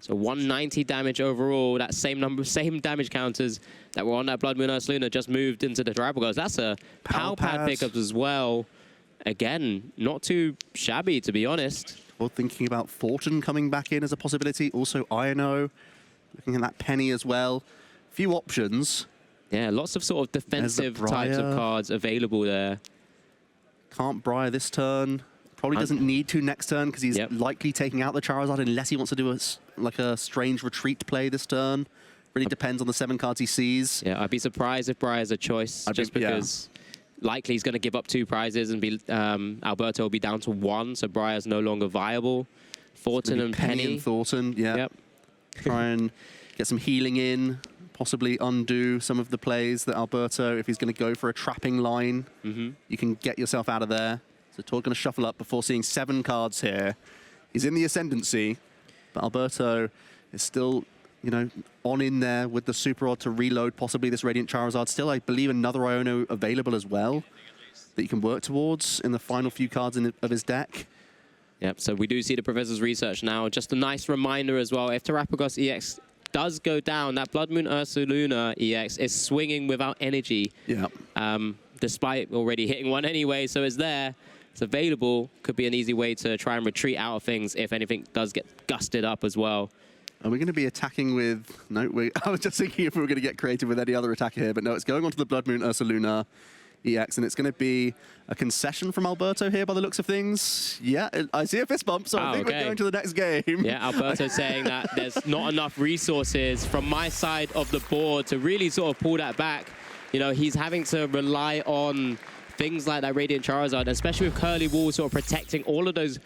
B: So 190 damage overall. That same damage counters that were on that Blood Moon Ursaluna just moved into the Terapagos. That's a Power Pad pickup as well. Again, not too shabby, to be honest.
A: Well, thinking about Thornton coming back in as a possibility. Also Iono. Looking at that Penny as well. Few options.
B: Yeah, lots of sort of defensive types of cards available there.
A: Can't Briar this turn. Probably doesn't need to next turn because he's likely taking out the Charizard unless he wants to do a strange retreat play this turn. Really depends on the 7 cards he sees.
B: Yeah, I'd be surprised if Briar's a choice because likely he's going to give up 2 prizes and be Alberto will be down to 1, so Briar's no longer viable. Thornton and Penny.
A: And Thornton, yeah.
B: Yep.
A: Try and get some healing in, possibly undo some of the plays that Alberto, if he's going to go for a trapping line, you can get yourself out of there. So Tord going to shuffle up before seeing 7 cards here. He's in the ascendancy, but Alberto is still, you know, on in there with the Super Rod to reload possibly this Radiant Charizard. Still, I believe, another Iono available as well that you can work towards in the final few cards of his deck.
B: Yep, so we do see the Professor's Research now. Just a nice reminder as well, if Terrapagos EX does go down, that Blood Moon Ursaluna EX is swinging without energy.
A: Yeah.
B: Despite already hitting 1 anyway, so it's there. It's available. Could be an easy way to try and retreat out of things if anything does get gusted up as well.
A: Are we going to be attacking with... No, I was just thinking if we were going to get creative with any other attacker here, but no, it's going on to the Blood Moon Ursaluna EX, and it's going to be a concession from Alberto here by the looks of things. Yeah, I see a fist bump, so I think we're going to the next game.
B: Yeah, Alberto saying that there's not enough resources from my side of the board to really sort of pull that back. You know, he's having to rely on things like that Radiant Charizard, especially with Curly Wall sort of protecting all of those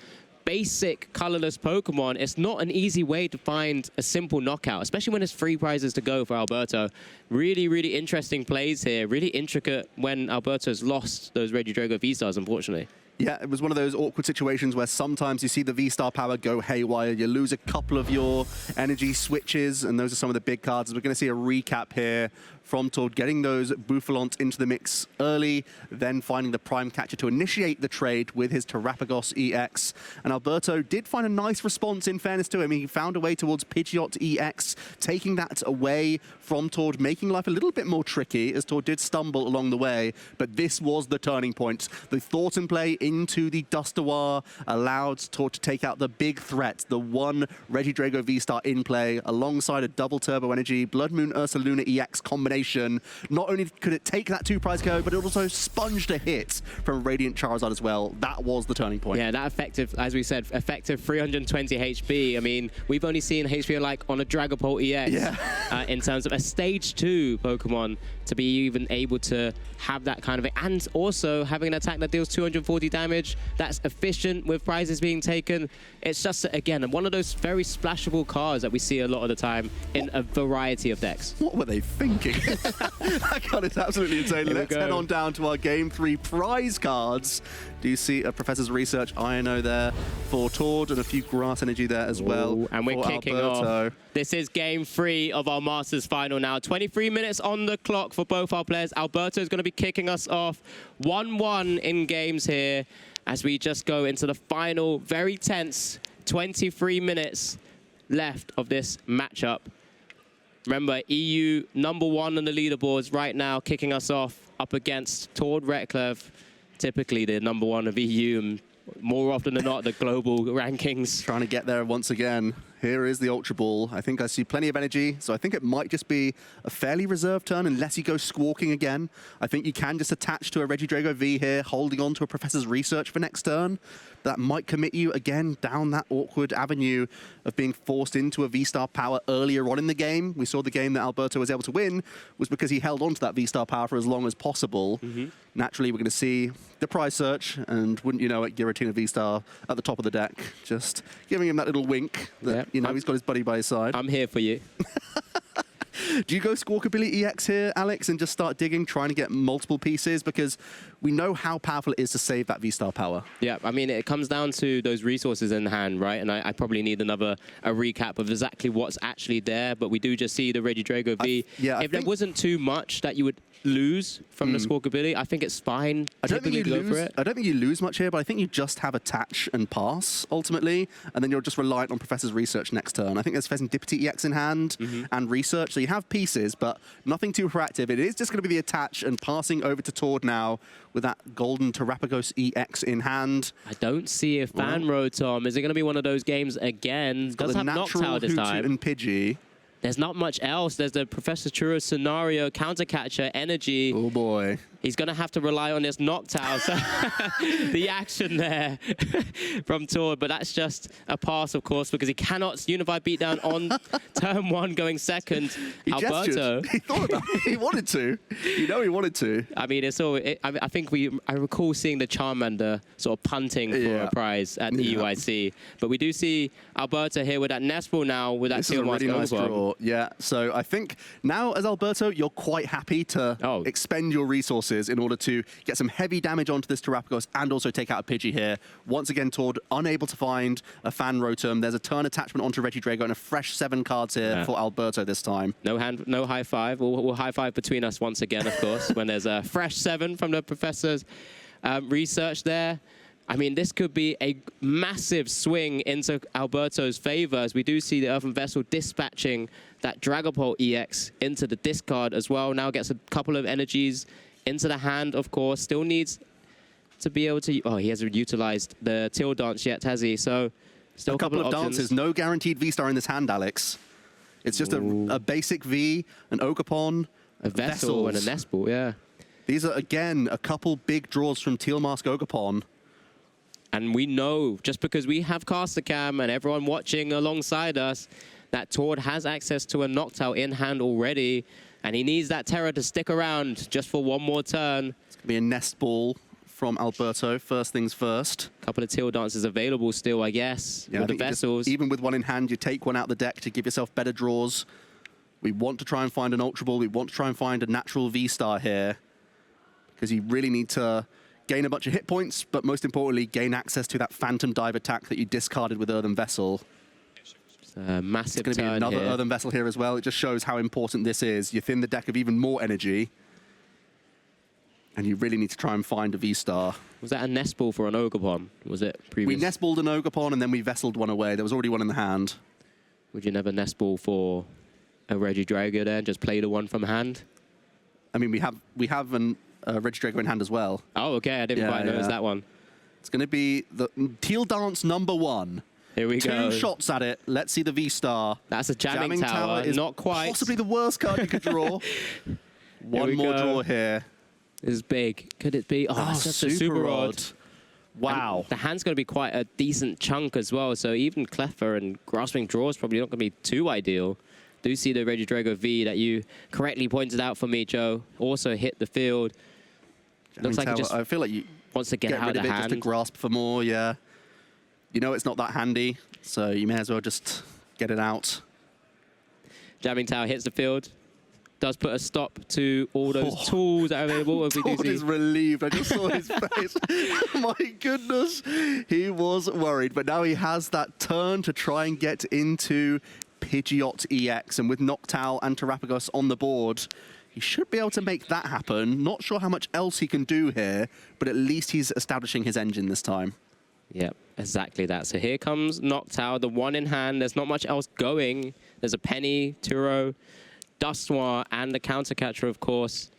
B: basic colorless Pokemon. It's not an easy way to find a simple knockout, especially when there's 3 prizes to go for Alberto. Really, really interesting plays here. Really intricate when Alberto's lost those Regidrago V-Stars, unfortunately.
A: Yeah, it was one of those awkward situations where sometimes you see the V-Star power go haywire, you lose a couple of your energy switches, and those are some of the big cards. We're going to see a recap here from Tord getting those Bouffalants into the mix early, then finding the Prime Catcher to initiate the trade with his Terrapagos EX. And Alberto did find a nice response, in fairness to him. He found a way towards Pidgeot EX, taking that away from Tord, making life a little bit more tricky, as Tord did stumble along the way. But this was the turning point. The Thornton play into the Dustoir allowed Tord to take out the big threat, the 1 Regidrago V-Star in play, alongside a double Turbo Energy Blood Moon Ursaluna EX combination. Not only could it take that 2 prize KO, but it also sponged a hit from Radiant Charizard as well. That was the turning point.
B: Yeah, that effective, as we said, effective 320 HP. I mean, we've only seen HP like on a Dragapult EX in terms of a stage 2 Pokemon to be even able to have that kind of, and also having an attack that deals 240 damage. That's efficient with prizes being taken. It's just, again, one of those very splashable cards that we see a lot of the time in a variety of decks.
A: What were they thinking? That card is absolutely insane. Let's head on down to our Game 3 prize cards. Do you see a Professor's Research Iono there for Tord and a few Grass Energy there as well?
B: And we're kicking off. This is Game 3 of our Masters Final now. 23 minutes on the clock for both our players. Alberto is going to be kicking us off 1-1 in games here as we just go into the final, very tense 23 minutes left of this matchup. Remember, EU #1 on the leaderboards right now, kicking us off up against Tord Reklev, typically the #1 of EU, and more often than not, the global rankings.
A: Trying to get there once again. Here is the Ultra Ball. I think I see plenty of energy, so I think it might just be a fairly reserved turn unless you go Squawking again. I think you can just attach to a Regidrago V here, holding on to a Professor's Research for next turn. That might commit you again down that awkward avenue of being forced into a V-Star power earlier on in the game. We saw the game that Alberto was able to win was because he held on to that V-Star power for as long as possible. Naturally, we're going to see the prize search, and wouldn't you know it, Giratina V-Star at the top of the deck, just giving him that little wink that, you know, he's got his buddy by his side.
B: I'm here for you.
A: Do you go Squawkabilly EX here, Alex, and just start digging, trying to get multiple pieces? Because we know how powerful it is to save that V-Star power. Yeah,
B: I mean, it comes down to those resources in hand, right? And I probably need a recap of exactly what's actually there, but we do just see the Regidrago V. If there wasn't too much that you would lose from the Squawkabilly, I think it's fine.
A: I don't think you lose much here, but I think you just have attach and pass, ultimately, and then you're just reliant on Professor's Research next turn. I think there's Serendipity EX in hand and Research, so you have pieces, but nothing too proactive. It is just going to be the attach and passing over to Tord now with that golden Terrapagos EX in hand.
B: I don't see a fan road, Tom. Is it going to be one of those games again? Does have Noctowl this time.
A: And Pidgey.
B: There's not much else. There's the Professor Churro scenario, counter catcher, energy.
A: Oh boy.
B: He's going to have to rely on this Noctowl. So the action there from Tord, but that's just a pass, of course, because he cannot Unified Beatdown on turn 1 going second.
A: He
B: Alberto.
A: gestured. He thought about it. He wanted to. You know he wanted to.
B: I mean, it's all. I think I recall seeing the Charmander sort of punting for a prize at the EUIC, but we do see Alberto here with that Nest Ball now with that Teal Mask.
A: Really nice draw. Yeah. So I think now as Alberto, you're quite happy to expend your resources in order to get some heavy damage onto this Terrapagos and also take out a Pidgey here. Once again, Tord unable to find a Fan Rotom. There's a turn attachment onto Regidrago and a fresh 7 cards here for Alberto this time.
B: No high five. We'll high five between us once again, of course, when there's a fresh 7 from the professor's research there. I mean, this could be a massive swing into Alberto's favor, as we do see the Earthen Vessel dispatching that Dragapult EX into the discard as well. Now gets a couple of energies into the hand, of course. Still needs to be able to... Oh, he hasn't utilized the Teal Dance yet, has he? So still a couple of
A: dances. No guaranteed V-Star in this hand, Alex. It's just a basic V, an Ogerpon,
B: a Vessel, and a Nest Ball, yeah.
A: These are, again, a couple big draws from Teal Mask Ogerpon.
B: And we know, just because we have Caster Cam and everyone watching alongside us, that Tord has access to a Noctowl in hand already. And he needs that Terra to stick around just for one more turn.
A: It's going to be a Nest Ball from Alberto, first things first.
B: A couple of Teal Dances available still, I guess, with the Vessels.
A: Even with one in hand, you take one out the deck to give yourself better draws. We want to try and find an Ultra Ball. We want to try and find a natural V-Star here, because you really need to gain a bunch of hit points, but most importantly, gain access to that Phantom Dive attack that you discarded with Earthen Vessel.
B: Massive
A: It's going to be another
B: here.
A: Earthen Vessel here as well. It just shows how important this is. You thin the deck of even more energy, and you really need to try and find a V-Star.
B: Was that a Nest Ball for an Ogerpon? Was it previous?
A: We Nest Balled an Ogerpon, and then we Vesseled one away. There was already one in the hand.
B: Would you never Nest Ball for a Regidrago there and just play the one from hand?
A: I mean, we have an Regidrago in hand as well.
B: Oh, okay. I didn't quite notice that one.
A: It's going to be the Teal Dance #1.
B: Here we go.
A: 2 shots at it. Let's see the V-Star.
B: That's a Jamming Tower.
A: Is
B: not quite.
A: Possibly the worst card you could draw. One more draw here.
B: This is big. Could it be? Oh, that's just a Super Rod.
A: Wow.
B: And the hand's going to be quite a decent chunk as well. So even Cleffer and Grasping Draw is probably not going to be too ideal. Do see the Regidrago V that you correctly pointed out for me, Joe. Also hit the field. Looks like he just
A: I feel like you
B: wants to get out
A: rid
B: of the
A: it
B: hand.
A: just to grasp for more, yeah. You know it's not that handy, so you may as well just get it out.
B: Jamming Tower hits the field. Does put a stop to all those tools that are available.
A: Tord is relieved. I just saw his face. My goodness. He was worried, but now he has that turn to try and get into Pidgeot EX. And with Noctowl and Terrapagos on the board, he should be able to make that happen. Not sure how much else he can do here, but at least he's establishing his engine this time.
B: Yep, exactly that. So here comes Noctowl, the one in hand. There's not much else going. There's a Penny, Turo, Dustoir, and the Counter Catcher, of course.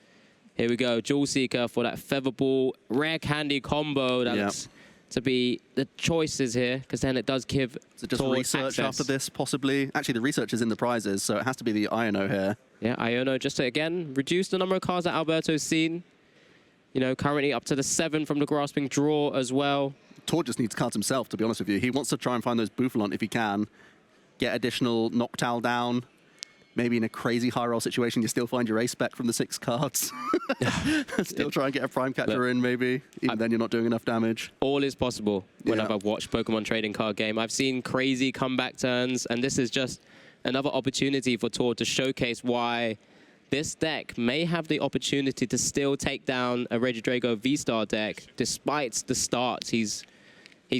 B: Here we go, Jewel Seeker for that Featherball Rare Candy combo. That looks to be the choices here, because then it does give
A: just research after this, possibly. Actually, the research is in the prizes, so it has to be the Iono here.
B: Yeah, Iono just to, again, reduce the number of cards that Alberto's seen. You know, currently up to the 7 from the Grasping Draw as well.
A: Tord just needs cards himself, to be honest with you. He wants to try and find those Bouffalont if he can. Get additional Noctowl down. Maybe in a crazy high roll situation, you still find your ace-spec from the 6 cards. Still try and get a Prime Catcher in, maybe. Even then, you're not doing enough damage.
B: All is possible whenever I've watched Pokemon Trading Card Game. I've seen crazy comeback turns, and this is just another opportunity for Tord to showcase why this deck may have the opportunity to still take down a Regidrago V-Star deck, despite the starts he's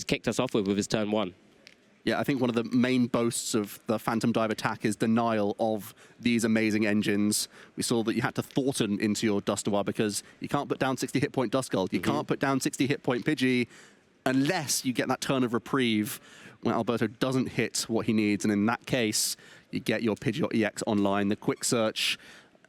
B: kicked us off with his turn 1.
A: Yeah, I think one of the main boasts of the Phantom Dive attack is denial of these amazing engines. We saw that you had to Thornton into your Dustoir because you can't put down 60 hit point Duskull. You can't put down 60 hit point Pidgey unless you get that turn of reprieve when Alberto doesn't hit what he needs. And in that case, you get your Pidgeot EX online. The quick search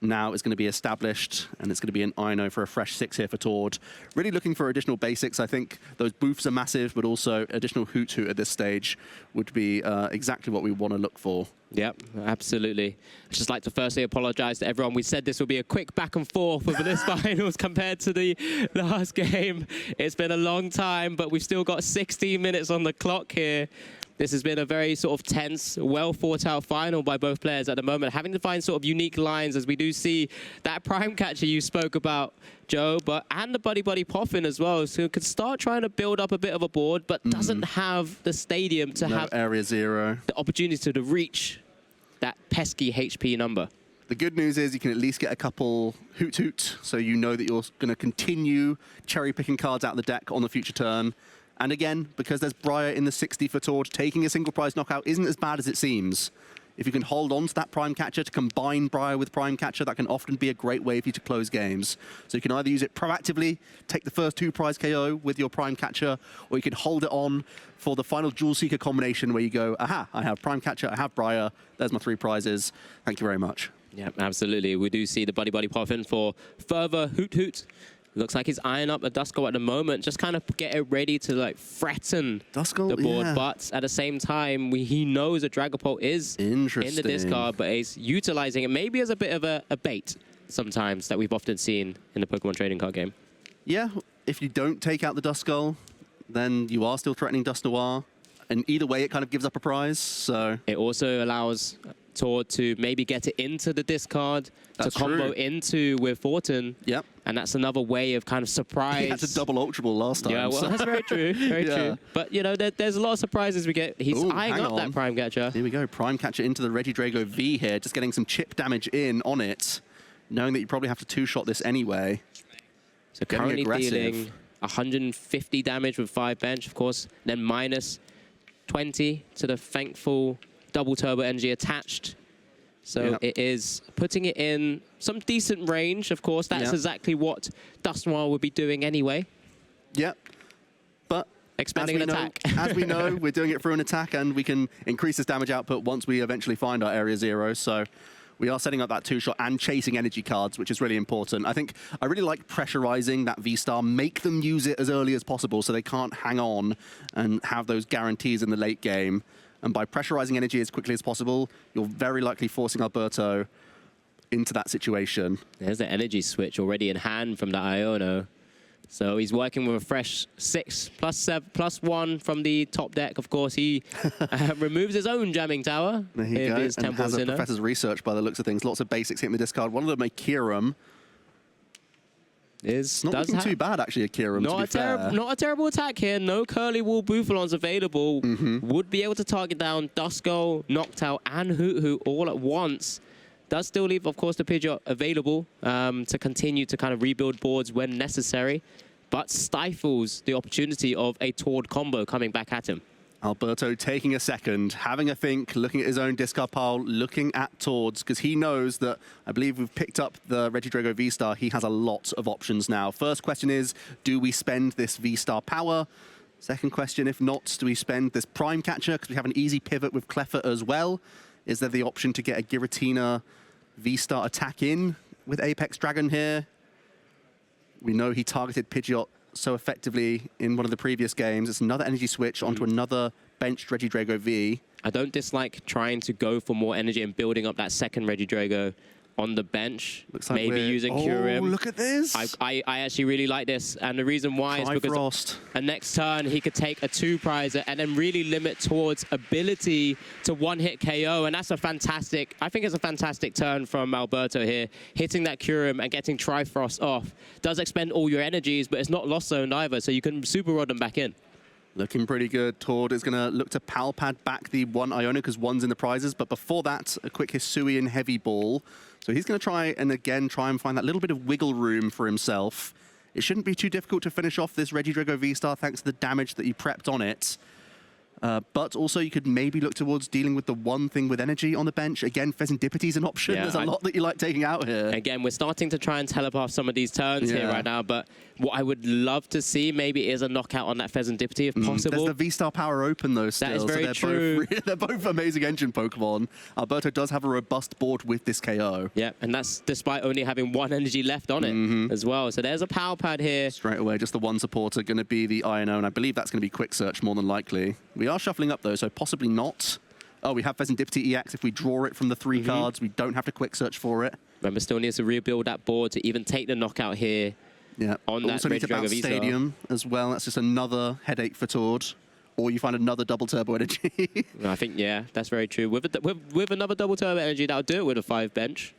A: now is going to be established, and it's going to be an Ino for a fresh 6 here for Tord. Really looking for additional basics. I think those booths are massive, but also additional Hoot Hoot at this stage would be exactly what we want to look for.
B: Yep, absolutely. I'd just like to firstly apologize to everyone. We said this would be a quick back and forth with this finals compared to the last game. It's been a long time, but we've still got 16 minutes on the clock here. This has been a very sort of tense, well thought out final by both players at the moment, having to find sort of unique lines as we do see that prime catcher you spoke about, Joe, and the Buddy Buddy Poffin as well, so could start trying to build up a bit of a board, but doesn't have the stadium to have
A: area 0.
B: The opportunity to reach that pesky HP number.
A: The good news is you can at least get a couple Hoot Hoot, so you know that you're going to continue cherry-picking cards out of the deck on the future turn. And again, because there's Briar in the 60 for Tord, taking a single prize knockout isn't as bad as it seems. If you can hold on to that prime catcher to combine Briar with prime catcher, that can often be a great way for you to close games. So you can either use it proactively, take the first 2 prize KO with your prime catcher, or you can hold it on for the final Jewel Seeker combination where you go, aha, I have prime catcher, I have Briar, there's my 3 prizes. Thank you very much.
B: Yeah, absolutely. We do see the Buddy Buddy Poffin for further Hoot Hoot. Looks like he's eyeing up a Duskull at the moment, just kind of get it ready to like threaten
A: Duskull,
B: the board.
A: yeah.
B: But at the same time, he knows a Dragapult is in the discard, but he's utilizing it maybe as a bit of a bait sometimes that we've often seen in the Pokemon trading card game.
A: Yeah, if you don't take out the Duskull, then you are still threatening Dusknoir. And either way, it kind of gives up a prize, so...
B: It also allows Tord to maybe get it into the discard, to combo into with Fortin.
A: Yep.
B: And that's another way of kind of surprise.
A: He had to double Ultra Ball last time.
B: Yeah, well, that's very true. Very true. But, you know, there's a lot of surprises we get. He's eyeing up that Prime Catcher.
A: Here we go. Prime Catcher into the Regidrago V here, just getting some chip damage in on it, knowing that you probably have to 2-shot this anyway.
B: So currently dealing 150 damage with 5 bench, of course, then minus 20 to the thankful double turbo energy attached. So it is putting it in some decent range, of course. That's exactly what Dusknoir would be doing anyway.
A: Yep. But
B: expending an attack.
A: As we know, we're doing it through an attack, and we can increase this damage output once we eventually find our area 0. So we are setting up that 2-shot and chasing energy cards, which is really important. I think I really like pressurizing that V-Star, make them use it as early as possible so they can't hang on and have those guarantees in the late game. And by pressurizing energy as quickly as possible, you're very likely forcing Alberto into that situation.
B: There's the energy switch already in hand from the Iono. So he's working with a fresh 6 plus 1 from the top deck. Of course, he removes his own jamming tower.
A: There he goes, and has a Professor's Research by the looks of things. Lots of basics hitting the discard. One of them, a Kyurem. It's not looking too bad, actually, a Kyurem,
B: not a terrible attack here. No Curly Wall Bufalons available. Would be able to target down Duskull, Noctowl, and Hoot Hoot all at once. Does still leave, of course, the Pidgeot available to continue to kind of rebuild boards when necessary, but stifles the opportunity of a Tord combo coming back at him.
A: Alberto taking a second, having a think, looking at his own discard pile, looking at Tord's, because he knows that, I believe we've picked up the Regidrago V-Star. He has a lot of options now. First question is, do we spend this V-Star power? Second question, if not, do we spend this Prime Catcher? Because we have an easy pivot with Cleffa as well. Is there the option to get a Giratina V-Star attack in with Apex Dragon here? We know he targeted Pidgeot so effectively in one of the previous games. It's another energy switch onto another benched Regidrago V.
B: I don't dislike trying to go for more energy and building up that second Regidrago on the bench. Looks like maybe using Kyurem.
A: Oh, look at this.
B: I actually really like this. And the reason why is because next turn he could take a 2-prizer and then really limit Tord's ability to one-hit KO. And that's a fantastic, I think it's a fantastic turn from Alberto here. Hitting that Kyurem and getting Trifrost off. Does expend all your energies, but it's not lost zoned either. So you can super rod them back in.
A: Looking pretty good. Tord is going to look to Palpad back the 1 Iono because 1's in the prizes. But before that, a quick Hisuian Heavy Ball. So he's going to try and find that little bit of wiggle room for himself. It shouldn't be too difficult to finish off this Regidrago V-Star thanks to the damage that he prepped on it. But also, you could maybe look towards dealing with the one thing with energy on the bench. Again, Pheasantipity is an option.
B: Yeah,
A: There's a lot that you like taking out here.
B: Again, we're starting to try and telegraph some of these turns here right now, but what I would love to see maybe is a knockout on that Pheasantipity if possible.
A: There's the V-Star power open, though, still.
B: That is very true.
A: They're both amazing engine Pokemon. Alberto does have a robust board with this KO.
B: Yeah, and that's despite only having one energy left on it as well. So there's a power pad here.
A: Straight away, just the one supporter going to be the INO, and I believe that's going to be Quick Search more than likely. We are shuffling up, though, so possibly not. Oh, we have Pheasantipity EX. If we draw it from the 3 cards, we don't have to Quick Search for it.
B: Remember, still needs to rebuild that board to even take the knockout here.
A: Yeah.
B: On that
A: also need to bounce Stadium as well. That's just another headache for Tord. Or you find another double turbo energy.
B: I think, yeah, that's very true. With another double turbo energy, that'll do it with a 5 bench.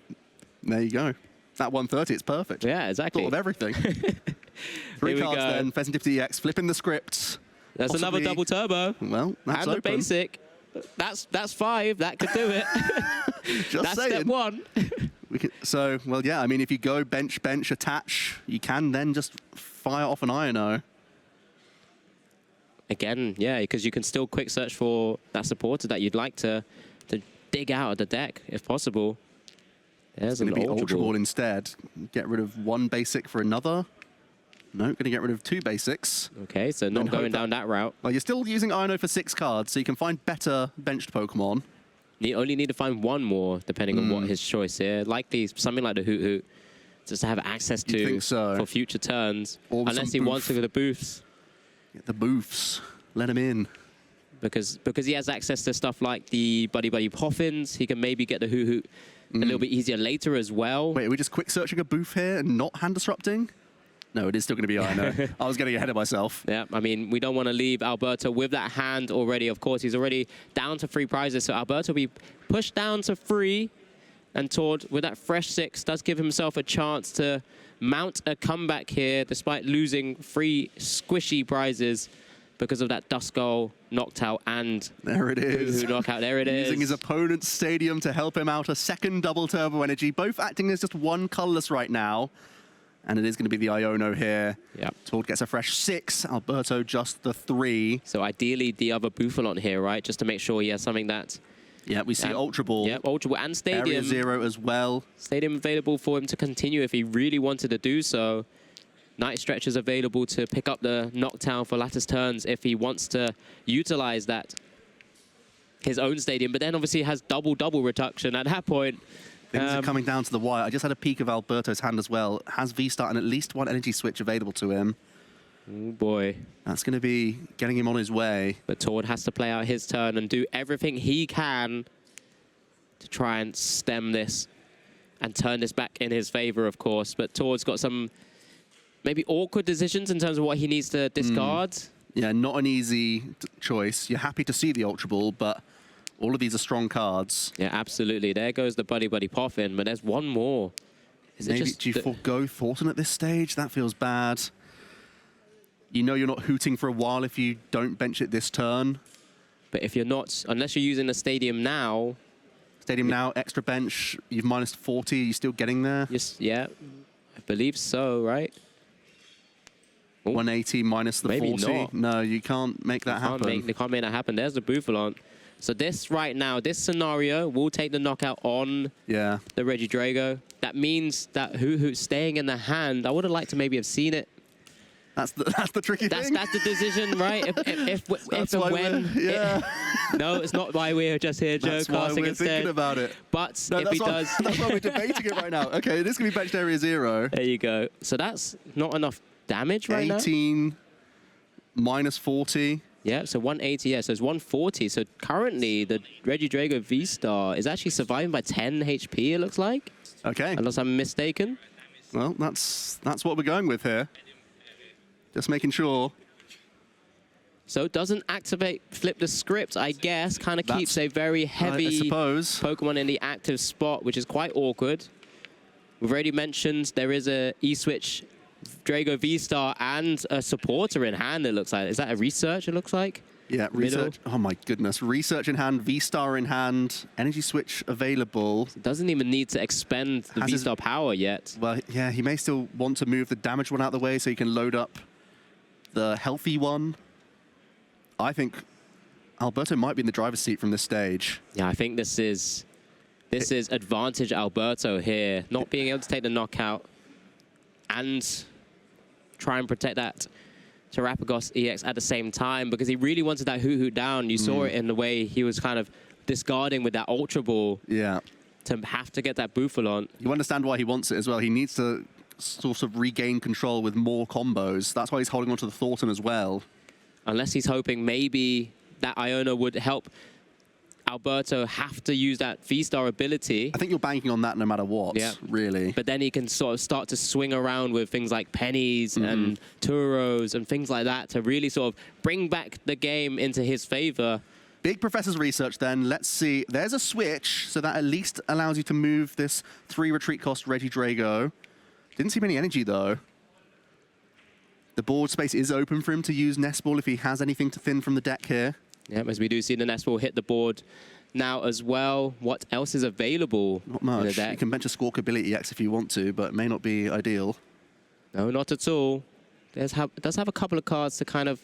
A: There you go. At 130, it's perfect.
B: Yeah, exactly.
A: Thought of everything. 3 cards then. Pheasantipity EX, flipping the script.
B: That's another double turbo.
A: Well, that's
B: and
A: open.
B: A basic. That's 5. That could do it.
A: Just
B: that's
A: saying.
B: step 1.
A: So, well, yeah, I mean, if you go bench, attach, you can then just fire off an INO.
B: Again, yeah, because you can still quick search for that supporter that you'd like to dig out of the deck, if possible. There's an
A: Ultra Ball instead. Get rid of 1 basic for another. No, going to get rid of 2 basics.
B: Okay, so not going down that route.
A: Well, you're still using INO for 6 cards, so you can find better benched Pokemon.
B: You only need to find 1 more, depending on what his choice here. Likely something like the Hoot Hoot, just to have access to for future turns.
A: Or
B: unless he wants to go to the booths.
A: Get the booths. Let him in.
B: Because he has access to stuff like the Buddy Buddy Poffins, he can maybe get the Hoot Hoot a little bit easier later as well.
A: Wait, are we just quick searching a booth here and not hand disrupting? No, it is still going to be INO. I was getting ahead of myself.
B: Yeah, I mean, we don't want to leave Alberto with that hand already. Of course, he's already down to 3 prizes, so Alberto will be pushed down to 3. And Tord, with that fresh 6, does give himself a chance to mount a comeback here, despite losing 3 squishy prizes because of that Duskull Noctowl and
A: there it is.
B: Knockout. There it is.
A: Using his opponent's stadium to help him out. A second double turbo energy, both acting as just 1 colorless right now. And it is going to be the Iono here.
B: Yep.
A: Tord gets a fresh 6. Alberto just the 3.
B: So ideally the other Bufalon here, right? Just to make sure he has something that...
A: Yeah, we see Ultra Ball.
B: Yeah, Ultra Ball and Stadium.
A: Area 0 as well.
B: Stadium available for him to continue if he really wanted to do so. Night Stretch is available to pick up the Noctowl for lattice turns if he wants to utilize that. His own Stadium, but then obviously has double reduction at that point.
A: Things are coming down to the wire. I just had a peek of Alberto's hand as well. Has V-Star and at least 1 energy switch available to him.
B: Oh boy.
A: That's going to be getting him on his way.
B: But Tord has to play out his turn and do everything he can to try and stem this and turn this back in his favor, of course. But Tord's got some maybe awkward decisions in terms of what he needs to discard.
A: Yeah, not an easy choice. You're happy to see the Ultra Ball, but all of these are strong cards.
B: Yeah, absolutely. There goes the Buddy Buddy Poffin, but there's 1 more.
A: Maybe do you forego Thornton at this stage? That feels bad. You know you're not hooting for a while if you don't bench it this turn.
B: But if you're not, unless you're using the Stadium now...
A: Stadium now, extra bench, you've minus 40, are you still getting there?
B: Yes, yeah, I believe so, right?
A: Ooh. 180 minus the 40.
B: Not.
A: No, you can't make that happen.
B: They can't make that happen. There's the Bufalon. So this right now, this scenario will take the knockout on the Regidrago. That means that Hoot Hoot's staying in the hand. I would have liked to maybe have seen it.
A: That's the tricky thing.
B: That's the decision, right? If and when. No, it's not why we're just here, Joe, casting instead.
A: Thinking about it.
B: But
A: no,
B: if he does...
A: That's why we're debating it right now. Okay, this can be benched area 0.
B: There you go. So that's not enough damage right now.
A: 18 minus 40.
B: Yeah, so 180, yeah, so it's 140. So currently, the Regidrago V-Star is actually surviving by 10 HP, it looks like.
A: Okay.
B: Unless I'm mistaken.
A: Well, that's what we're going with here. Just making sure.
B: So it doesn't activate Flip the Script, I guess. Kind of keeps a very heavy Pokemon in the active spot, which is quite awkward. We've already mentioned there is a E-Switch Drago V-Star and a supporter in hand, it looks like. Is that a Research, it looks like?
A: Yeah, Research. Oh my goodness. Research in hand, V-Star in hand, Energy Switch available.
B: It doesn't even need to expend the V-Star power yet.
A: Well, yeah, he may still want to move the damaged one out of the way so he can load up the healthy one. I think Alberto might be in the driver's seat from this stage.
B: Yeah, I think this is advantage Alberto here, not being able to take the knockout and try and protect that Terrapagos EX at the same time, because he really wanted that Hoot down. You saw it in the way he was kind of discarding with that Ultra Ball.
A: Yeah.
B: To have to get that Bouffalon.
A: You understand why he wants it as well. He needs to sort of regain control with more combos. That's why he's holding on to the Thornton as well.
B: Unless he's hoping maybe that Iona would help Alberto have to use that V-Star ability.
A: I think you're banking on that no matter what, really.
B: But then he can sort of start to swing around with things like pennies and Turos and things like that to really sort of bring back the game into his favor.
A: Big Professor's research then. Let's see. There's a switch, so that at least allows you to move this 3 retreat cost Regidrago. Didn't see many energy, though. The board space is open for him to use Nest Ball if he has anything to thin from the deck here.
B: Yeah, as we do see the Nest Ball hit the board now as well. What else is available?
A: Not much.
B: In the deck?
A: You can bench a Squawk Ability EX if you want to, but it may not be ideal.
B: No, not at all. It does have a couple of cards to kind of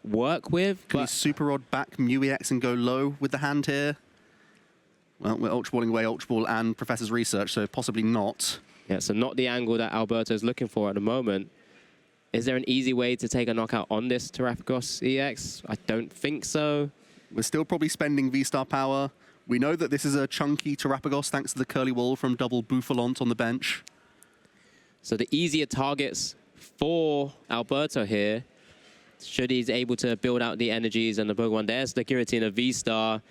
B: work with.
A: Can you Super Rod back Mew EX and go low with the hand here? Well, we're Ultra Balling away Ultra Ball and Professor's Research, so possibly not.
B: Yeah, so not the angle that Alberto is looking for at the moment. Is there an easy way to take a knockout on this Terrapagos EX? I don't think so.
A: We're still probably spending V-Star power. We know that this is a chunky Terrapagos thanks to the Curly Wall from double Bouffalont on the bench.
B: So the easier targets for Alberto here, should he's able to build out the energies and the Pokemon. There's the Giratina V-Star.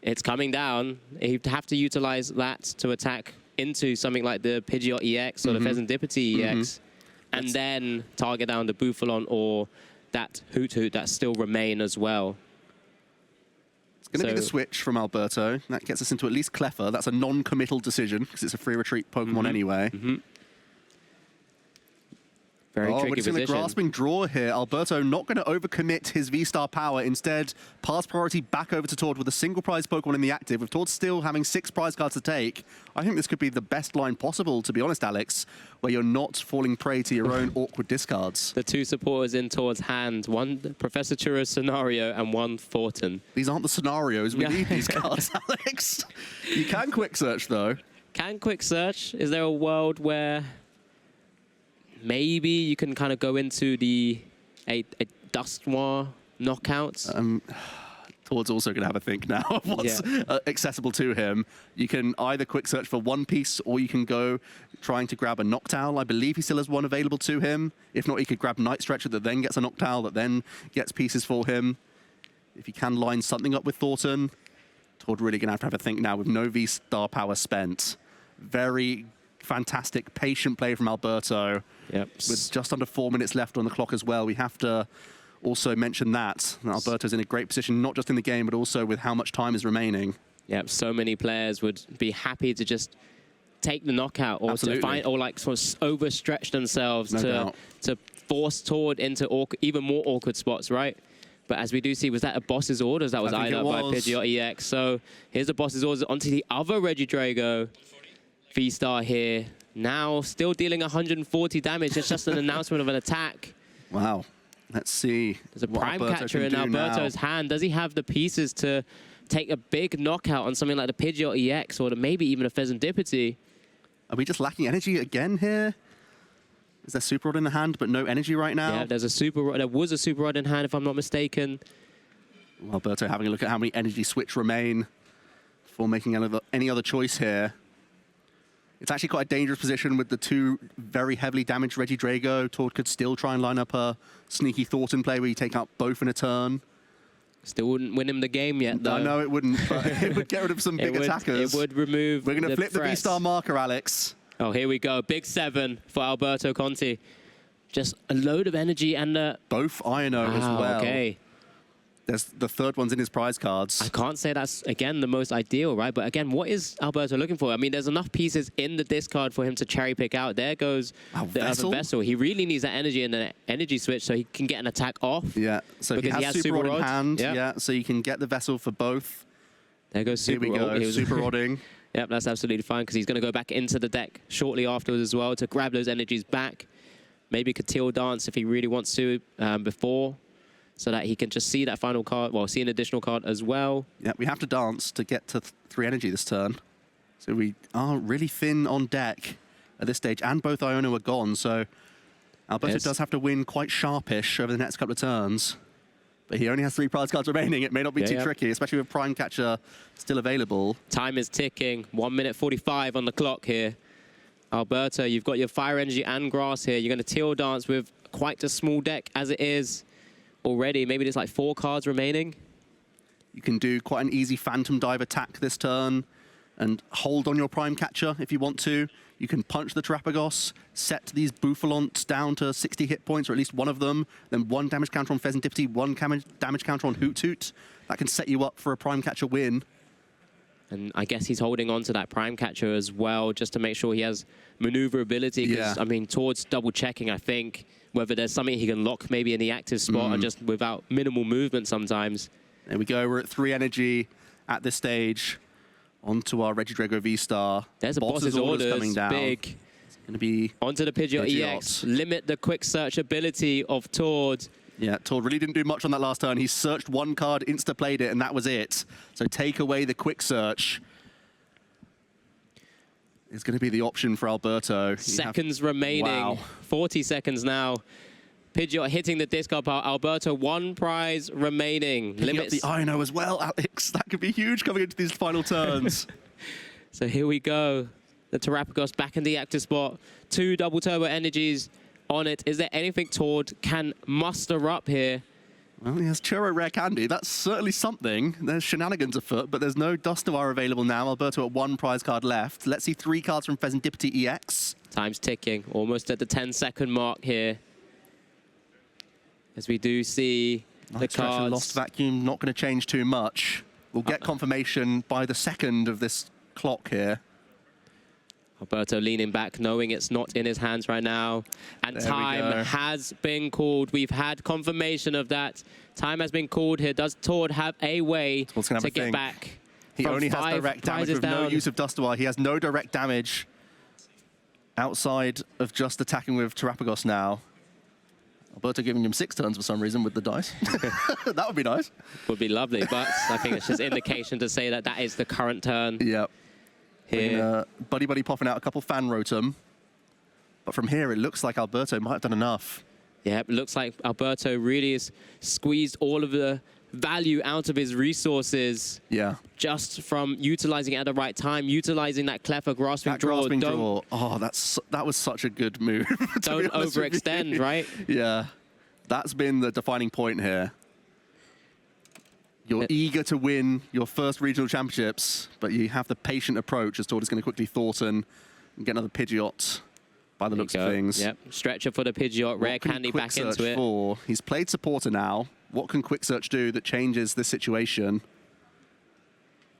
B: It's coming down. He'd have to utilize that to attack into something like the Pidgeot EX or the Pheasantipity EX. And then target down the Bouffalon or that Hoot that still remain as well.
A: It's going to be the switch from Alberto. That gets us into at least Cleffer. That's a non-committal decision because it's a free retreat Pokemon anyway.
B: Very tricky
A: but it's in a grasping draw here. Alberto not going to overcommit his V-Star power. Instead, pass priority back over to Tord with a single prize Pokemon in the active. With Tord still having 6 prize cards to take, I think this could be the best line possible, to be honest, Alex, where you're not falling prey to your own awkward discards.
B: The 2 supporters in Tord's hand, one Professor Churro's scenario and one Thornton.
A: These aren't the scenarios. We need these cards, Alex. You can quick search, though.
B: Can quick search? Is there a world where maybe you can kind of go into a Dusknoir knockout?
A: Tord's also going to have a think now of what's accessible to him. You can either quick search for one piece, or you can go trying to grab a Noctowl. I believe he still has one available to him. If not, he could grab Night Stretcher that then gets a Noctowl that then gets pieces for him. If he can line something up with Thornton, Tord really going to have a think now with no V-Star power spent. Very fantastic, patient play from Alberto.
B: Yep.
A: With just under 4 minutes left on the clock as well. We have to also mention that Alberto's in a great position, not just in the game, but also with how much time is remaining.
B: Yep, so many players would be happy to just take the knockout or to find, or like sort of overstretch themselves to force Tord into even more awkward spots, right? But as we do see, was that a boss's orders that was eyed up by Pidgeot EX? So here's the boss's orders onto the other Regidrago. V-Star here. Now still dealing 140 damage. It's just an announcement of an attack.
A: Wow. Let's see.
B: There's a Prime Catcher in Alberto's hand. Does he have the pieces to take a big knockout on something like the Pidgeot EX or maybe even a Pheasantipity?
A: Are we just lacking energy again here? Is there Super Rod in the hand, but no energy right now?
B: Yeah, there was a Super Rod in hand, if I'm not mistaken.
A: Alberto having a look at how many energy switch remain before making any other choice here. It's actually quite a dangerous position with the 2 very heavily damaged Regidrago. Tord could still try and line up a sneaky Thornton play where you take out both in a turn.
B: Still wouldn't win him the game yet, though.
A: I know it wouldn't, but it would get rid of some big attackers.
B: It would remove
A: We're going to flip the V-Star marker, Alex.
B: Oh, here we go. Big 7 for Alberto Conti. Just a load of energy and...
A: both Iono as well.
B: Okay.
A: There's the 3rd one's in his prize cards.
B: I can't say that's, again, the most ideal, right? But again, what is Alberto looking for? I mean, there's enough pieces in the discard for him to cherry pick out. There goes the other Vessel. He really needs that energy and an energy switch so he can get an attack off.
A: Yeah, so he has Super Rod in hand. Yeah, so you can get the Vessel for both.
B: There goes Super Rod.
A: Here we go, Super Rodding.
B: Yep, that's absolutely fine because he's going to go back into the deck shortly afterwards as well to grab those energies back. Maybe Katil Dance if he really wants to before so that he can just see that final card, well, see an additional card as well.
A: Yeah, we have to dance to get to 3 energy this turn. So we are really thin on deck at this stage, and both Iono are gone, so Alberto does have to win quite sharpish over the next couple of turns. But he only has 3 prize cards remaining. It may not be too tricky, especially with Prime Catcher still available.
B: Time is ticking. 1 minute 45 on the clock here. Alberto, you've got your Fire Energy and Grass here. You're going to teal dance with quite a small deck as it is already. Maybe there's like 4 cards remaining.
A: You can do quite an easy Phantom Dive attack this turn and hold on your Prime Catcher if you want to. You can punch the Terapagos, set these Bouffalants down to 60 hit points, or at least one of them, then 1 damage counter on Pheasantipity, 1 damage counter on Hoot Hoot. That can set you up for a Prime Catcher win.
B: And I guess he's holding on to that Prime Catcher as well, just to make sure he has maneuverability. Because, I mean, towards double checking, I think, whether there's something he can lock maybe in the active spot or just without minimal movement sometimes.
A: There we go. We're at 3 energy at this stage. Onto our Regidrago V-Star.
B: There's a boss's orders coming down. Big.
A: It's going to be
B: onto the Pidgeot EX. Limit the quick search ability of Tord.
A: Yeah, Tord really didn't do much on that last turn. He searched 1 card, insta-played it, and that was it. So take away the quick search. It's going to be the option for Alberto.
B: Seconds remaining. Wow. 40 seconds now. Pidgeot hitting the discard pile. Alberto, 1 prize remaining.
A: Limits the Iono as well, Alex. That could be huge coming into these final turns.
B: So here we go. The Terapagos back in the active spot. 2 double turbo energies on it. Is there anything Tord can muster up here?
A: Well, he has Churro Rare Candy. That's certainly something. There's shenanigans afoot, but there's no Dusknoir available now. Alberto at 1 prize card left. Let's see 3 cards from Pheasantipity EX.
B: Time's ticking. Almost at the 10-second mark here. As we do see the cards.
A: Lost Vacuum, not going to change too much. We'll get confirmation by the second of this clock here.
B: Alberto leaning back, knowing it's not in his hands right now. And time has been called. We've had confirmation of that. Time has been called here. Does Tord have a way to get back?
A: He only has direct damage with no use of Dusknoir. He has no direct damage outside of just attacking with Terapagos now. Alberto giving him 6 turns for some reason with the dice. That would be nice.
B: Would be lovely, but I think it's just indication to say that that is the current turn.
A: Yep.
B: Here.
A: Buddy popping out a couple Fan Rotom. But from here, it looks like Alberto might have done enough.
B: Yeah, it looks like Alberto really has squeezed all of the value out of his resources.
A: Yeah.
B: Just from utilizing it at the right time, utilizing that clever grasping draw.
A: Oh, that was such a good move.
B: Don't overextend, right?
A: Yeah. That's been the defining point here. You're eager to win your first regional championships, but you have the patient approach as Tord is going to quickly Thornton and get another Pidgeot by the looks of things.
B: Yep. Stretcher for the Pidgeot, Rare Candy back into it.
A: He's played supporter now. What can Quick Search do that changes this situation?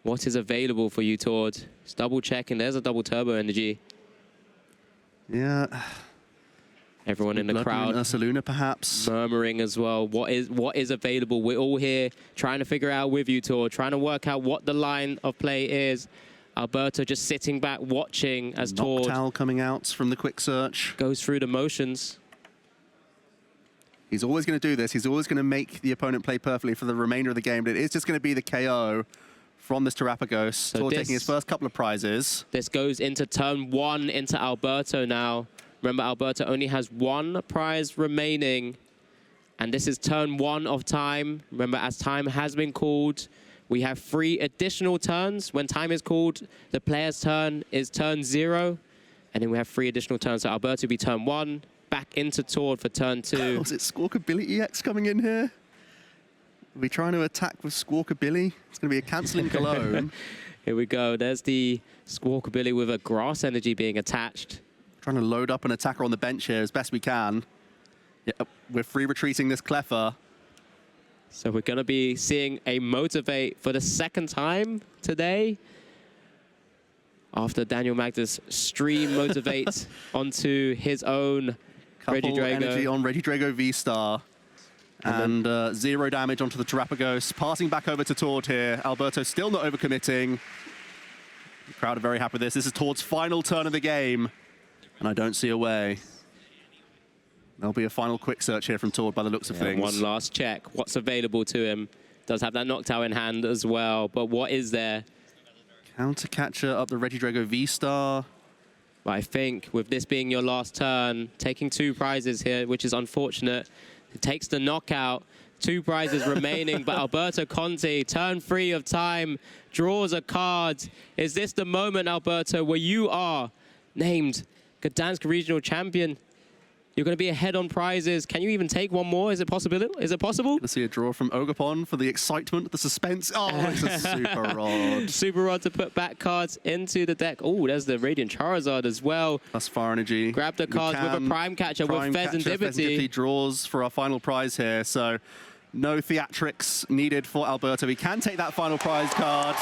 B: What is available for you, Tord? Just double checking. There's a double turbo energy.
A: Yeah.
B: Everyone in the crowd.
A: Ursaluna, perhaps.
B: Murmuring as well. What is available? We're all here trying to figure out with you, Tord, trying to work out what the line of play is. Alberto just sitting back, watching as Tord
A: Noctowl coming out from the Quick Search.
B: Goes through the motions.
A: He's always going to do this. He's always going to make the opponent play perfectly for the remainder of the game. But it is just going to be the KO from this Terapagos. So Tord taking his first couple of prizes.
B: This goes into turn 1 into Alberto now. Remember, Alberto only has 1 prize remaining. And this is turn 1 of time. Remember, as time has been called, we have 3 additional turns. When time is called, the player's turn is turn 0. And then we have 3 additional turns. So Alberto will be turn 1. Back into Tord for turn 2.
A: Was it Squawkabilly EX coming in here? Are we trying to attack with Squawkabilly? It's going to be a cancelling Cologne.
B: Here we go. There's the Squawkabilly with a Grass Energy being attached.
A: Trying to load up an attacker on the bench here as best we can. Yeah, we're free retreating this Cleffa.
B: So we're going to be seeing a Motivate for the 2nd time today. After Daniel Magda's stream Motivate onto his own
A: Couple energy on Regidrago V-Star. And 0 damage onto the Terapagos. Passing back over to Tord here. Alberto still not overcommitting. The crowd are very happy with this. This is Tord's final turn of the game. And I don't see a way. There'll be a final quick search here from Tord by the looks of things.
B: One last check. What's available to him? Does have that knocked out in hand as well, but what is there?
A: Counter catcher up the Regidrago V-Star.
B: But I think with this being your last turn, taking 2 prizes here, which is unfortunate. It takes the knockout. 2 prizes remaining, but Alberto Conti, turn 3 of time, draws a card. Is this the moment, Alberto, where you are named Gdańsk Regional Champion? You're going to be ahead on prizes. Can you even take one more? Is it possible? Is it possible?
A: To see a draw from Ogapon for the excitement, the suspense. Oh, it's a Super Rod.
B: Super Rod to put back cards into the deck. Oh, there's the Radiant Charizard as well.
A: That's fire energy.
B: Grab the cards with a Prime Catcher with Fezandipity.
A: Draws for our final prize here. So no theatrics needed for Alberto. He can take that final prize card.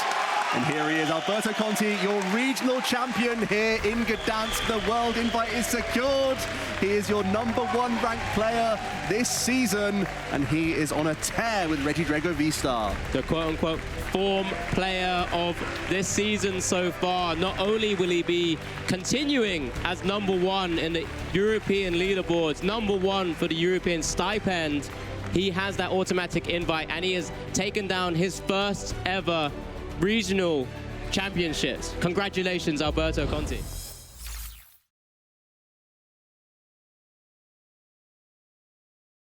A: And here he is, Alberto Conti, your regional champion here in Gdańsk. The world invite is secured. He is your #1 ranked player this season, and he is on a tear with Regidrago V-Star.
B: The quote-unquote form player of this season so far. Not only will he be continuing as #1 in the European leaderboards, #1 for the European stipend, he has that automatic invite, and he has taken down his first ever regional championships. Congratulations, Alberto Conti.